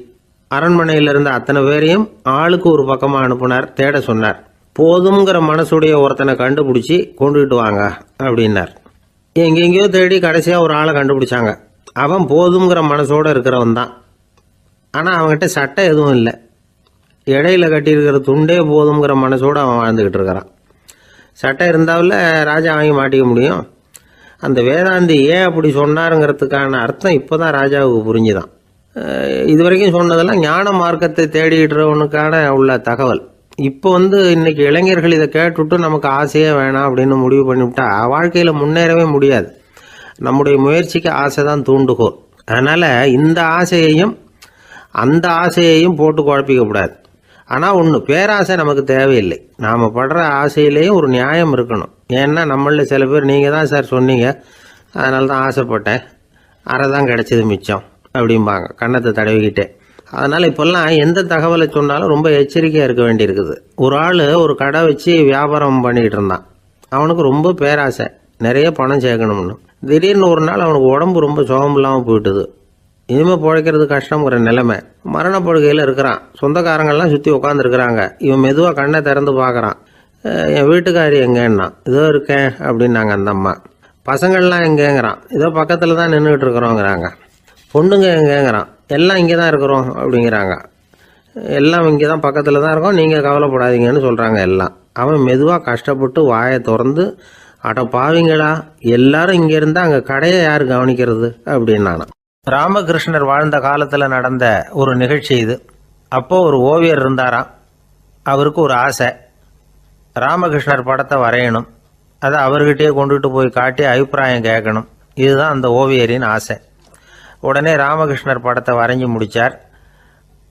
அரண்மனையில் இருந்த அத்தனை பேரையும் ஆளுக்கு ஒரு பக்கமாக அனுப்புனார், தேட சொன்னார். போதுங்கிற மனசுடைய ஒருத்தனை கண்டுபிடிச்சி கொண்டுகிட்டு வாங்க அப்படின்னார். எங்கெங்கேயோ தேடி கடைசியாக ஒரு ஆளை கண்டுபிடிச்சாங்க. அவன் போதுங்கிற மனசோடு இருக்கிறவன் தான். ஆனால் அவன்கிட்ட சட்டை எதுவும் இல்லை. இடையில கட்டியிருக்கிற துண்டே போதுங்கிற மனசோடு அவன் வாழ்ந்துக்கிட்டு இருக்கிறான். சட்டை இருந்தாவில் ராஜா வாங்கி மாட்டிக்க முடியும். அந்த வேதாந்தி ஏன் அப்படி சொன்னாருங்கிறதுக்கான அர்த்தம் இப்போ தான் ராஜாவுக்கு புரிஞ்சுதான். இது வரைக்கும் சொன்னதெல்லாம் ஞான மார்க்கத்தை தேடிக்கிறவனுக்கான உள்ள தகவல். இப்போ இன்னைக்கு இளைஞர்கள் இதை கேட்டுவிட்டு நமக்கு ஆசையே வேணாம் அப்படின்னு முடிவு பண்ணிவிட்டா வாழ்க்கையில் முன்னேறவே முடியாது. நம்முடைய முயற்சிக்கு ஆசை தான் தூண்டுகோல். அதனால் இந்த ஆசையையும் அந்த ஆசையையும் போட்டு குழப்பிக்கக்கூடாது. ஆனால் ஒன்று, பேராசை நமக்கு தேவையில்லை. நாம் படுற ஆசையிலேயும் ஒரு நியாயம் இருக்கணும். ஏன்னா நம்மளில் சில பேர் நீங்கள் தான் சார் சொன்னீங்க, அதனால தான் ஆசைப்பட்டேன், அரை தான் கிடச்சிது மிச்சம் அப்படிம்பாங்க கன்னத்தை தடவிக்கிட்டே. அதனால் இப்போல்லாம் எந்த தகவலை சொன்னாலும் ரொம்ப எச்சரிக்கையாக இருக்க வேண்டியிருக்குது. ஒரு ஆள் ஒரு கடை வச்சு வியாபாரம் பண்ணிக்கிட்டு இருந்தான். அவனுக்கு ரொம்ப பேராசை, நிறைய பணம் சேர்க்கணும்னு. திடீர்னு ஒரு நாள் அவனுக்கு உடம்பு ரொம்ப சுகம் இல்லாமல் போயிட்டுது. இனிமேல் பிழைக்கிறது கஷ்டங்கிற நிலைமை. மரணப்படுகையில் இருக்கிறான். சொந்தக்காரங்கள்லாம் சுற்றி உட்காந்துருக்குறாங்க. இவன் மெதுவாக கண்ணை திறந்து பார்க்குறான். என் வீட்டுக்காரி எங்கேன்னா, இதோ இருக்கேன் அப்படின்னாங்க அந்த அம்மா. பசங்கள்லாம் எங்கேங்கிறான். இதோ பக்கத்தில் தான் நின்றுக்கிட்டு இருக்கிறோங்கிறாங்க. பொண்ணுங்க எங்கேங்கிறான். எல்லாம் இங்கே தான் இருக்கிறோம் அப்படிங்கிறாங்க. எல்லாம் இங்கே தான் பக்கத்தில் தான் இருக்கோம், நீங்கள் கவலைப்படாதீங்கன்னு சொல்கிறாங்க எல்லாம். அவன் மெதுவாக கஷ்டப்பட்டு வாயை திறந்து, அட பாவிங்களா, எல்லாரும் இங்கே இருந்தால் அங்கே கடையை யார் கவனிக்கிறது அப்படின்னானான். ராமகிருஷ்ணர் வாழ்ந்த காலத்தில் நடந்த ஒரு நிகழ்ச்சி இது. அப்போது ஒரு ஓவியர் இருந்தாராம். அவருக்கு ஒரு ஆசை, ராமகிருஷ்ணர் படத்தை வரையணும், அதை அவர்கிட்டயே கொண்டுட்டு போய் காட்டி அபிப்பிராயம் கேட்கணும். இதுதான் அந்த ஓவியரின் ஆசை. உடனே ராமகிருஷ்ணர் படத்தை வரைஞ்சி முடித்தார்.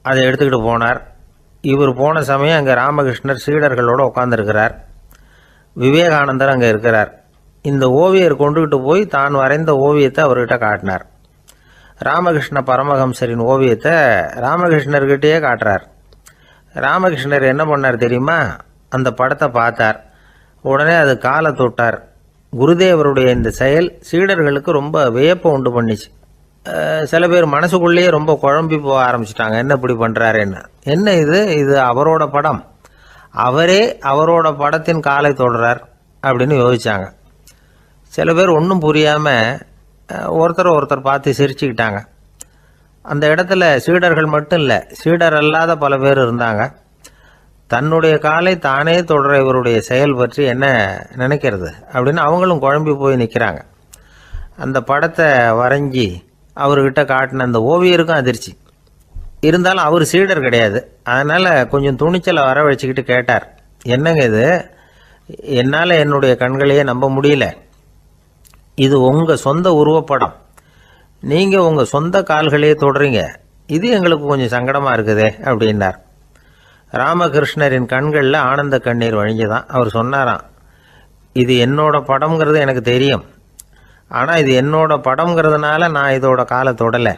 அதை எடுத்துக்கிட்டு போனார். இவர் போன சமயம் அங்கே ராமகிருஷ்ணர் சீடர்களோடு உட்காந்துருக்கிறார். விவேகானந்தர் அங்கே இருக்கிறார். இந்த ஓவியர் கொண்டுகிட்டு போய் தான் வரைந்த ஓவியத்தை அவர்கிட்ட காட்டினார். ராமகிருஷ்ண பரமஹம்சரின் ஓவியத்தை ராமகிருஷ்ணர்கிட்டயே காட்டுறார். ராமகிருஷ்ணர் என்ன பண்ணார் தெரியுமா? அந்த படத்தை பார்த்தார். உடனே அது காலை தொட்டார். குருதேவருடைய இந்த செயல் சீடர்களுக்கு ரொம்ப வியப்பை உண்டு பண்ணிச்சு. சில பேர் மனசுக்குள்ளேயே ரொம்ப குழம்பி போக ஆரம்பிச்சிட்டாங்க, என்ன இப்படி பண்ணுறாருன்னு. என்ன இது அவரோட படம், அவரே அவரோட படத்தின் காலை தொடுறார் அப்படின்னு யோசிச்சாங்க. சில பேர் ஒன்றும் புரியாமல் ஒருத்தர் பார்த்து சிரிச்சுக்கிட்டாங்க. அந்த இடத்துல சீடர்கள் மட்டும் இல்லை, சீடர் அல்லாத பல பேர் இருந்தாங்க. தன்னுடைய காலை தானே தொடர இவருடைய செயல் பற்றி என்ன நினைக்கிறது அப்படின்னு அவங்களும் குழம்பி போய் நிற்கிறாங்க. அந்த படத்தை வரைஞ்சி அவர்கிட்ட காட்டின அந்த ஓவியருக்கும் அதிர்ச்சி. இருந்தாலும் அவர் சீடர் கிடையாது. அதனால் கொஞ்சம் துணிச்சலை வர வச்சுக்கிட்டு கேட்டார், என்னங்க இது, என்னால் என்னுடைய கண்களையே நம்ப முடியல, இது உங்கள் சொந்த உருவப்படம், நீங்கள் உங்கள் சொந்த கால்களையே தொடுறீங்க, இது எங்களுக்கு கொஞ்சம் சங்கடமாக இருக்குதே அப்படின்னார். ராமகிருஷ்ணரின் கண்களில் ஆனந்த கண்ணீர் வழிஞ்சுதான். அவர் சொன்னாராம், இது என்னோட படம்ங்கிறது எனக்கு தெரியும், ஆனால் இது என்னோட படம்ங்கிறதுனால நான் இதோட காலை தொடலை.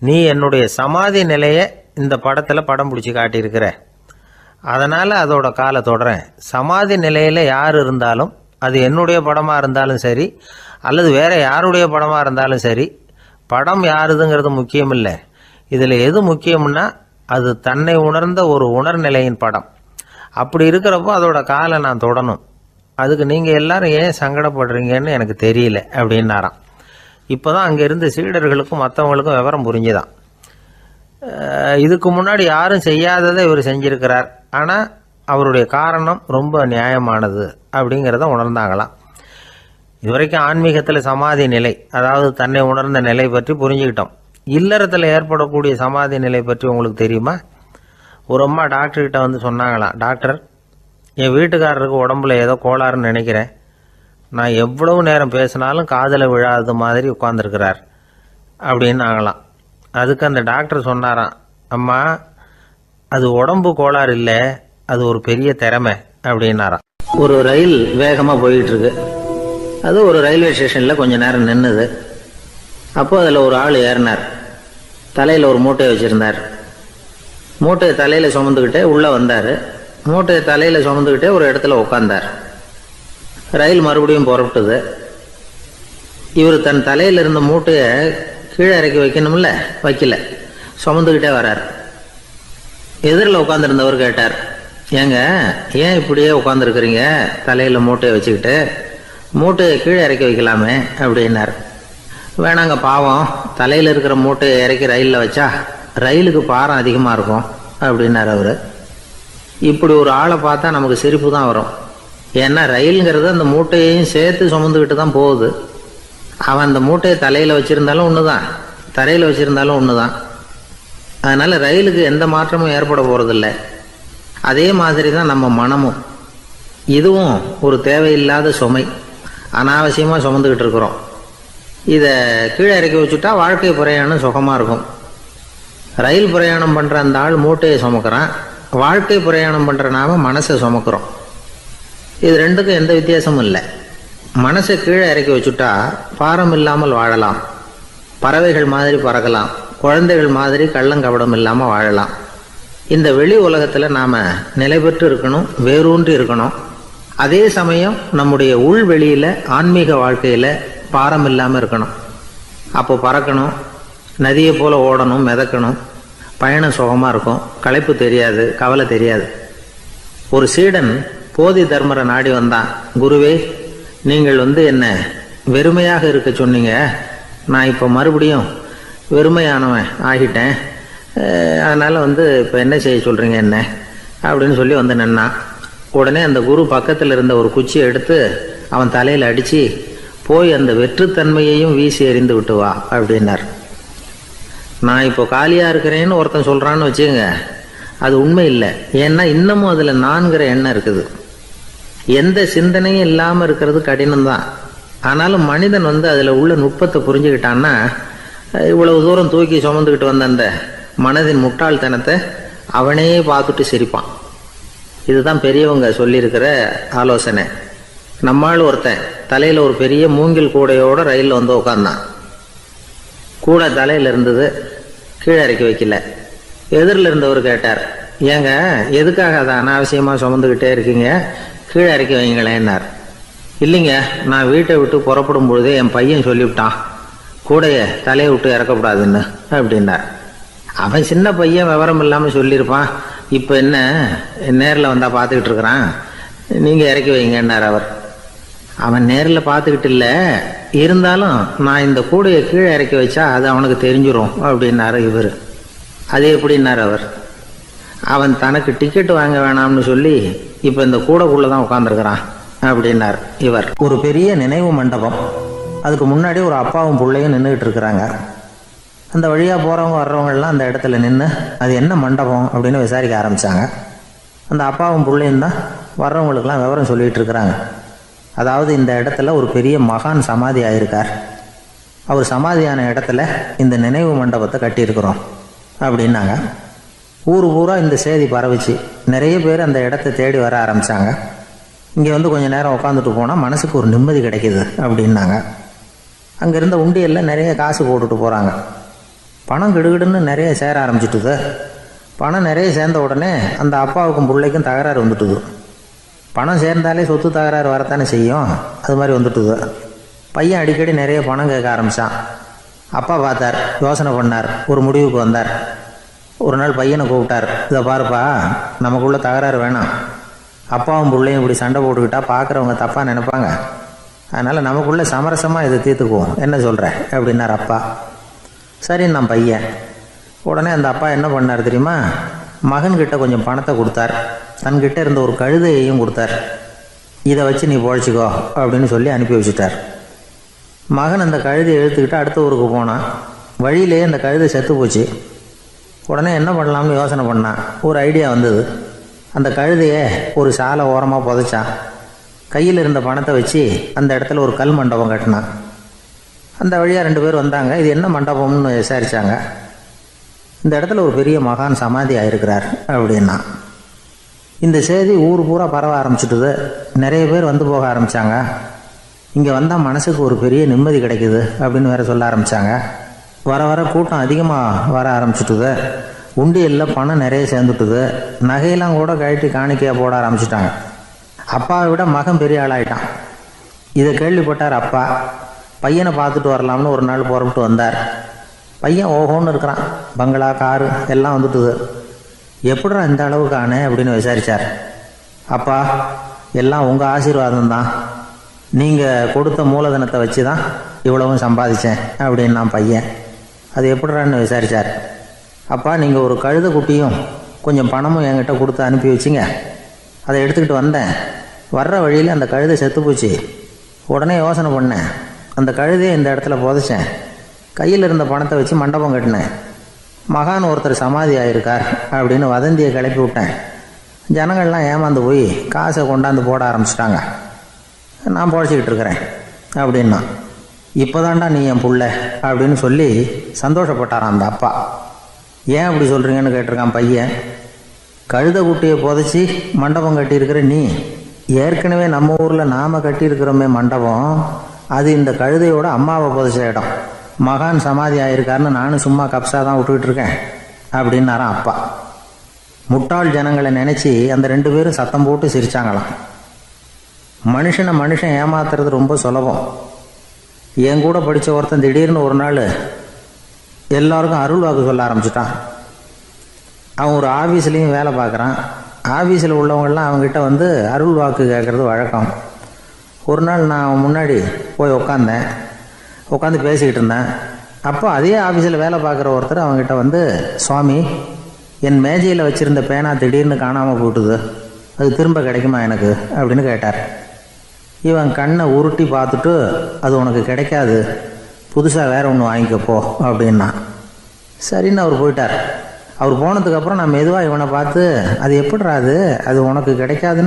நீ என்னுடைய சமாதி நிலையை இந்த படத்தில் படம் பிடிச்சி காட்டியிருக்கிற, அதனால் அதோட காலை தொடறேன். சமாதி நிலையில் யார் இருந்தாலும், அது என்னுடைய படமாக இருந்தாலும் சரி அல்லது வேறு யாருடைய படமாக இருந்தாலும் சரி, படம் யாருதுங்கிறது முக்கியம் இல்லை. இதில் எது முக்கியம்னா அது தன்னை உணர்ந்த ஒரு உணர்நிலையின் படம். அப்படி இருக்கிறப்போ அதோட காலை நான் தொடணும். அதுக்கு நீங்கள் எல்லாரும் ஏன் சங்கடப்படுறீங்கன்னு எனக்கு தெரியல அப்படின்னாராம். இப்போ தான் அங்கே இருந்து சீடர்களுக்கும் மற்றவங்களுக்கும் விவரம் புரிஞ்சுதான். இதுக்கு முன்னாடி யாரும் செய்யாததை இவர் செஞ்சிருக்கிறார், ஆனால் அவருடைய காரணம் ரொம்ப நியாயமானது அப்படிங்கிறத உணர்ந்தாங்களாம். இதுவரைக்கும் ஆன்மீகத்தில் சமாதி நிலை, அதாவது தன்னை உணர்ந்த நிலை பற்றி புரிஞ்சுக்கிட்டோம். இல்லறத்தில் ஏற்படக்கூடிய சமாதி நிலை பற்றி உங்களுக்கு தெரியுமா? ஒரு அம்மா டாக்டர்கிட்ட வந்து சொன்னாங்களாம், டாக்டர், என் வீட்டுக்காரருக்கு உடம்புல ஏதோ கோளாறுன்னு நினைக்கிறேன், நான் எவ்வளவு நேரம் பேசினாலும் காதில் விழாத மாதிரி உட்காந்துருக்கிறார் அப்படின்னு ஆகலாம். அதுக்கு அந்த டாக்டர் சொன்னாராம், அம்மா, அது உடம்பு கோளாறு இல்லை, அது ஒரு பெரிய திறமை அப்படின்னாராம். ஒரு ரயில் வேகமாக போயிட்டு இருக்கு. அது ஒரு ரயில்வே ஸ்டேஷனில் கொஞ்ச நேரம் நின்றுது. அப்போ அதில் ஒரு ஆள் ஏறினார். தலையில் ஒரு மூட்டையை வச்சுருந்தார். மூட்டையை தலையில் சுமந்துக்கிட்டே உள்ளே வந்தார். மூட்டையை தலையில் சுமந்துக்கிட்டே ஒரு இடத்துல உட்காந்தார். ரயில் மறுபடியும் புறப்பட்டது. இவர் தன் தலையில் இருந்த மூட்டையை கீழே இறக்கி வைக்கணும்ல, வைக்கல, சுமந்துக்கிட்டே வர்றார். எதிரில் உட்காந்துருந்தவர் கேட்டார், ஏங்க ஏன் இப்படியே உட்காந்துருக்குறீங்க, தலையில் மூட்டையை வச்சுக்கிட்டு, மூட்டையை கீழே இறக்கி வைக்கலாமே அப்படின்னார். வேணாங்க, பாவம், தலையில் இருக்கிற மூட்டையை இறக்கி ரயிலில் வச்சா ரயிலுக்கு பாரம் அதிகமாக இருக்கும் அப்படின்னார் அவர். இப்படி ஒரு ஆளை பார்த்தா நமக்கு சிரிப்பு தான் வரும். ஏன்னா ரயிலுங்கிறது அந்த மூட்டையையும் சேர்த்து சுமந்துக்கிட்டு தான் போகுது. அவன் அந்த மூட்டையை தலையில் வச்சுருந்தாலும் ஒன்று தான், தரையில் வச்சுருந்தாலும் ஒன்று தான். அதனால் ரயிலுக்கு எந்த மாற்றமும் ஏற்பட போகிறதில்ல. அதே மாதிரி தான் நம்ம மனமும். இதுவும் ஒரு தேவையில்லாத சுமை, அனாவசியமாக சுமந்துக்கிட்டு இருக்கிறோம். இதை கீழே இறக்கி வச்சுட்டா வாழ்க்கை பிரயாணம் சுகமாக இருக்கும். ரயில் பிரயாணம் பண்ணுற அந்த ஆள் மூட்டையை சுமக்கிறான், வாழ்க்கை பிரயாணம் பண்ணுற நாம மனசை சுமக்கிறோம். இது ரெண்டுக்கும் எந்த வித்தியாசமும் இல்லை. மனசை கீழே இறக்கி வச்சுட்டா பாரம் இல்லாமல் வாழலாம், பறவைகள் மாதிரி பறக்கலாம், குழந்தைகள் மாதிரி கள்ளங்கபடம் இல்லாமல் வாழலாம். இந்த வெளி உலகத்தில் நாம் நிலை பெற்று இருக்கணும், வேரூன்றி இருக்கணும். அதே சமயம் நம்முடைய உள்வெளியில் ஆன்மீக வாழ்க்கையில் பாரம் இல்லாமல் இருக்கணும். அப்போ பறக்கணும், நதியை போல் ஓடணும், மிதக்கணும், பயணம் சுகமாக இருக்கும், களைப்பு தெரியாது, கவலை தெரியாது. ஒரு சீடன் போதி தர்மரை நாடி வந்தான். குருவே, நீங்கள் என்ன வெறுமையாக இருக்க சொன்னீங்க, நான் இப்போ மறுபடியும் வெறுமையானவன் ஆகிட்டேன், அதனால் இப்போ என்ன செய்ய சொல்கிறீங்க என்ன அப்படின்னு சொல்லி வந்து நின்னான். உடனே அந்த குரு பக்கத்தில் இருந்த ஒரு குச்சியை எடுத்து அவன் தலையில் அடித்து, போய் அந்த வெற்றுத்தன்மையையும் வீசி எறிந்து விட்டு வா அப்படின்னார். நான் இப்போ காலியாக இருக்கிறேன்னு ஒருத்தன் சொல்கிறான்னு வச்சுக்கோங்க, அது உண்மை இல்லை. ஏன்னா இன்னமும் அதில் நான்கிற எண்ணம் இருக்குது. எந்த சிந்தனையும் இல்லாமல் இருக்கிறது கடினம்தான். ஆனாலும் மனிதன் அதில் உள்ள நுட்பத்தை புரிஞ்சுக்கிட்டான்னா இவ்வளவு தூரம் தூக்கி சுமந்துக்கிட்டு வந்த அந்த மனதின் முட்டாள்தனத்தை அவனே பார்த்துட்டு சிரிப்பான். இதுதான் பெரியவங்க சொல்லியிருக்கிற ஆலோசனை. நம்மால் ஒருத்தன் தலையில் ஒரு பெரிய மூங்கில் கூடையோட ரயிலில் வந்து உட்காந்தான். கூடை தலையில் இருந்தது, கீழே இறக்கி வைக்கல. எதிரில் இருந்தவர் கேட்டார், ஏங்க எதுக்காக அதை அனாவசியமாக சுமந்துக்கிட்டே இருக்கீங்க, கீழே இறக்கி வைங்களேன்னார். இல்லைங்க, நான் வீட்டை விட்டு புறப்படும் பொழுதே என் பையன் சொல்லிவிட்டான் கூடையை தலையை விட்டு இறக்கக்கூடாதுன்னு அப்படின்னார். அவன் சின்ன பையன், விவரம் இல்லாமல் சொல்லியிருப்பான். இப்போ என்ன நேரில் வந்தால் பார்த்துக்கிட்டு இருக்கிறான், நீங்கள் இறக்கி வைங்கன்னார் அவர். அவன் நேரில் பார்த்துக்கிட்டு இல்லை, இருந்தாலும் நான் இந்த கூடையை கீழே இறக்கி வச்சா அது அவனுக்கு தெரிஞ்சிடும் அப்படின்னாரு இவர். அது எப்படின்னார் அவர். அவன் தனக்கு டிக்கெட் வாங்க வேணாம்னு சொல்லி இப்போ இந்த கூடைக்குள்ளே தான் உட்காந்துருக்கிறான் அப்படின்னார் இவர். ஒரு பெரிய நினைவு மண்டபம், அதுக்கு முன்னாடி ஒரு அப்பாவும் பிள்ளையும் நின்றுக்கிட்டு இருக்கிறாங்க. அந்த வழியாக போகிறவங்க வர்றவங்கெல்லாம் அந்த இடத்துல நின்று அது என்ன மண்டபம் அப்படின்னு விசாரிக்க ஆரம்பித்தாங்க. அந்த அப்பாவும் பிள்ளையும் தான் வர்றவங்களுக்கெல்லாம் விவரம் சொல்லிகிட்டு இருக்கிறாங்க. அதாவது இந்த இடத்துல ஒரு பெரிய மகான் சமாதி ஆயிருக்கார், அவர் சமாதியான இடத்துல இந்த நினைவு மண்டபத்தை கட்டியிருக்கிறோம் அப்படின்னாங்க. ஊர் பூரா இந்த செய்தி பரவிச்சு. நிறைய பேர் அந்த இடத்த தேடி வர ஆரம்பித்தாங்க. இங்கே கொஞ்சம் நேரம் உட்காந்துட்டு போனால் மனசுக்கு ஒரு நிம்மதி கிடைக்கிது அப்படின்னாங்க. அங்கே இருந்த உண்டியலில் நிறைய காசு போட்டுட்டு போகிறாங்க. பணம் கிடுகிடுன்னு நிறைய சேர ஆரம்பிச்சுட்டுது. பணம் நிறைய சேர்ந்த உடனே அந்த அப்பாவுக்கும் பிள்ளைக்கும் தகராறு வந்துட்டுது. பணம் சேர்ந்தாலே சொத்து தகராறு வரத்தானே செய்யும், அது மாதிரி வந்துட்டுது. பையன் அடிக்கடி நிறைய பணம் கேட்க ஆரம்பித்தான். அப்பா பார்த்தார், யோசனை பண்ணார், ஒரு முடிவுக்கு வந்தார். ஒரு நாள் பையனை கூப்பிட்டார், இதை பாருப்பா, நமக்குள்ள தகராறு வேணாம். அப்பாவும் பிள்ளையும் இப்படி சண்டை போட்டுக்கிட்டா பார்க்குறவங்க தப்பாக நினைப்பாங்க. அதனால் நமக்குள்ளே சமரசமாக இதை தீர்த்துக்குவோம், என்ன சொல்கிற அப்படின்னார் அப்பா. சரின்னு நான் பையன். உடனே அந்த அப்பா என்ன பண்ணார் தெரியுமா, மகன்கிட்ட கொஞ்சம் பணத்தை கொடுத்தார். தன்கிட்ட இருந்த ஒரு கழுதையையும் கொடுத்தார். இதை வச்சு நீ பொழைச்சிக்கோ அப்படின்னு சொல்லி அனுப்பி வச்சுட்டார். மகன் அந்த கழுதையை இழுத்துக்கிட்டு அடுத்த ஊருக்கு போனான். வழியிலே அந்த கழுதை செத்து போச்சு. உடனே என்ன பண்ணலாம்னு யோசனை பண்ணான். ஒரு ஐடியா வந்தது. அந்த கழுதையை ஒரு சாலை ஓரமாக புதைச்சான். கையில் இருந்த பணத்தை வச்சு அந்த இடத்துல ஒரு கல் மண்டபம் கட்டினான். அந்த வழியாக 2 பேர் வந்தாங்க. இது என்ன மண்டபம்னு விசாரித்தாங்க. இந்த இடத்துல ஒரு பெரிய மகான் சமாதி ஆயிருக்கிறார் அப்படின்னா. இந்த செய்தி ஊர் பூரா பரவ ஆரம்பிச்சுட்டுது. நிறைய பேர் வந்து போக ஆரம்பித்தாங்க. இங்கே வந்தால் மனசுக்கு ஒரு பெரிய நிம்மதி கிடைக்குது அப்படின்னு வேற சொல்ல ஆரம்பித்தாங்க. வர வர கூட்டம் அதிகமாக வர ஆரம்பிச்சுட்டுது. உண்டியலில் பணம் நிறைய சேர்ந்துட்டுது. நகையெல்லாம் கூட கழட்டி காணிக்கையாக போட ஆரம்பிச்சிட்டாங்க. அப்பாவை விட மகன் பெரிய ஆளாயிட்டான். இதை கேள்விப்பட்டார் அப்பா. பையனை பார்த்துட்டு வரலாம்னு ஒரு நாள் புறப்பட்டு வந்தார். பையன் ஓஹோன்னு இருக்கிறான். பங்களா, காரு எல்லாம் வந்துட்டுது. எப்படிடா இந்த அளவுக்கு ஆனே அப்படின்னு விசாரித்தார். அப்பா, எல்லாம் உங்கள் ஆசீர்வாதம் தான். நீங்கள் கொடுத்த மூலதனத்தை வச்சு தான் இவ்வளவும் சம்பாதிச்சேன் அப்படின்னு நான் பையன். அது எப்படிறான்னு விசாரித்தார். அப்பா, நீங்கள் ஒரு கழுதை குட்டியும் கொஞ்சம் பணமும் என்கிட்ட கொடுத்து அனுப்பி வச்சிங்க. அதை எடுத்துக்கிட்டு வந்தேன். வர்ற வழியில் அந்த கழுதை செத்து போச்சு. உடனே யோசனை பண்ணேன், அந்த கழுதையை இந்த இடத்துல புதைச்சேன். கையில் இருந்த பணத்தை வச்சு மண்டபம் கட்டினேன். மகான் ஒருத்தர் சமாதி ஆயிருக்கார் அப்படின்னு வதந்தியை கிளப்பி விட்டேன். ஜனங்கள்லாம் ஏமாந்து போய் காசை கொண்டாந்து போட ஆரம்பிச்சிட்டாங்க. நான் பொழைச்சிக்கிட்டு இருக்கிறேன் அப்படின்னா. இப்போதான்டா நீ என் புள்ள அப்படின்னு சொல்லி சந்தோஷப்பட்டாரான் அந்த அப்பா. ஏன் அப்படி சொல்கிறீங்கன்னு கேட்டிருக்கான் பையன். கழுதை குட்டியை புதைச்சி மண்டபம் கட்டியிருக்கிற நீ, ஏற்கனவே நம்ம ஊரில் நாம் கட்டியிருக்கிறோமே மண்டபம், அது இந்த கழுதையோட அம்மாவை புதைச்ச இடம். மகான் சமாதி ஆயிருக்காருன்னு நானும் சும்மா கப்ஸாக தான் விட்டுக்கிட்டு இருக்கேன் அப்படின்னாரான் அப்பா. முட்டாள் ஜனங்களை நினச்சி அந்த 2 பேரும் சத்தம் போட்டு சிரிச்சாங்களாம். மனுஷன் ஏமாத்துறது ரொம்ப சுலபம். என் கூட படித்த ஒருத்தன் திடீர்னு ஒரு நாள் எல்லாருக்கும் அருள் வாக்கு சொல்ல ஆரம்பிச்சிட்டான். அவன் ஒரு ஆஃபீஸ்லேயும் வேலை பார்க்குறான். ஆஃபீஸில் உள்ளவங்கள்லாம் அவங்ககிட்ட வந்து அருள் வாக்கு கேட்குறது வழக்கம். ஒரு நாள் நான் அவன் முன்னாடி போய் உட்காந்து பேசிக்கிட்டு இருந்தேன். அப்போ அதே ஆஃபீஸில் வேலை பார்க்குற ஒருத்தர் அவங்ககிட்ட வந்து, சுவாமி, என் மேஜையில் வச்சுருந்த பேனா திடீர்னு காணாமல் போட்டுது, அது திரும்ப கிடைக்குமா எனக்கு அப்படின்னு கேட்டார். இவன் கண்ணை உருட்டி பார்த்துட்டு, அது உனக்கு கிடைக்காது, புதுசாக வேற ஒன்று வாங்கிக்கப்போ அப்படின்னா. சரின்னு அவர் போயிட்டார். அவர் போனதுக்கப்புறம் நான் மெதுவாக இவனை பார்த்து, அது எப்படிறாது, அது உனக்கு கிடைக்காதுன்னு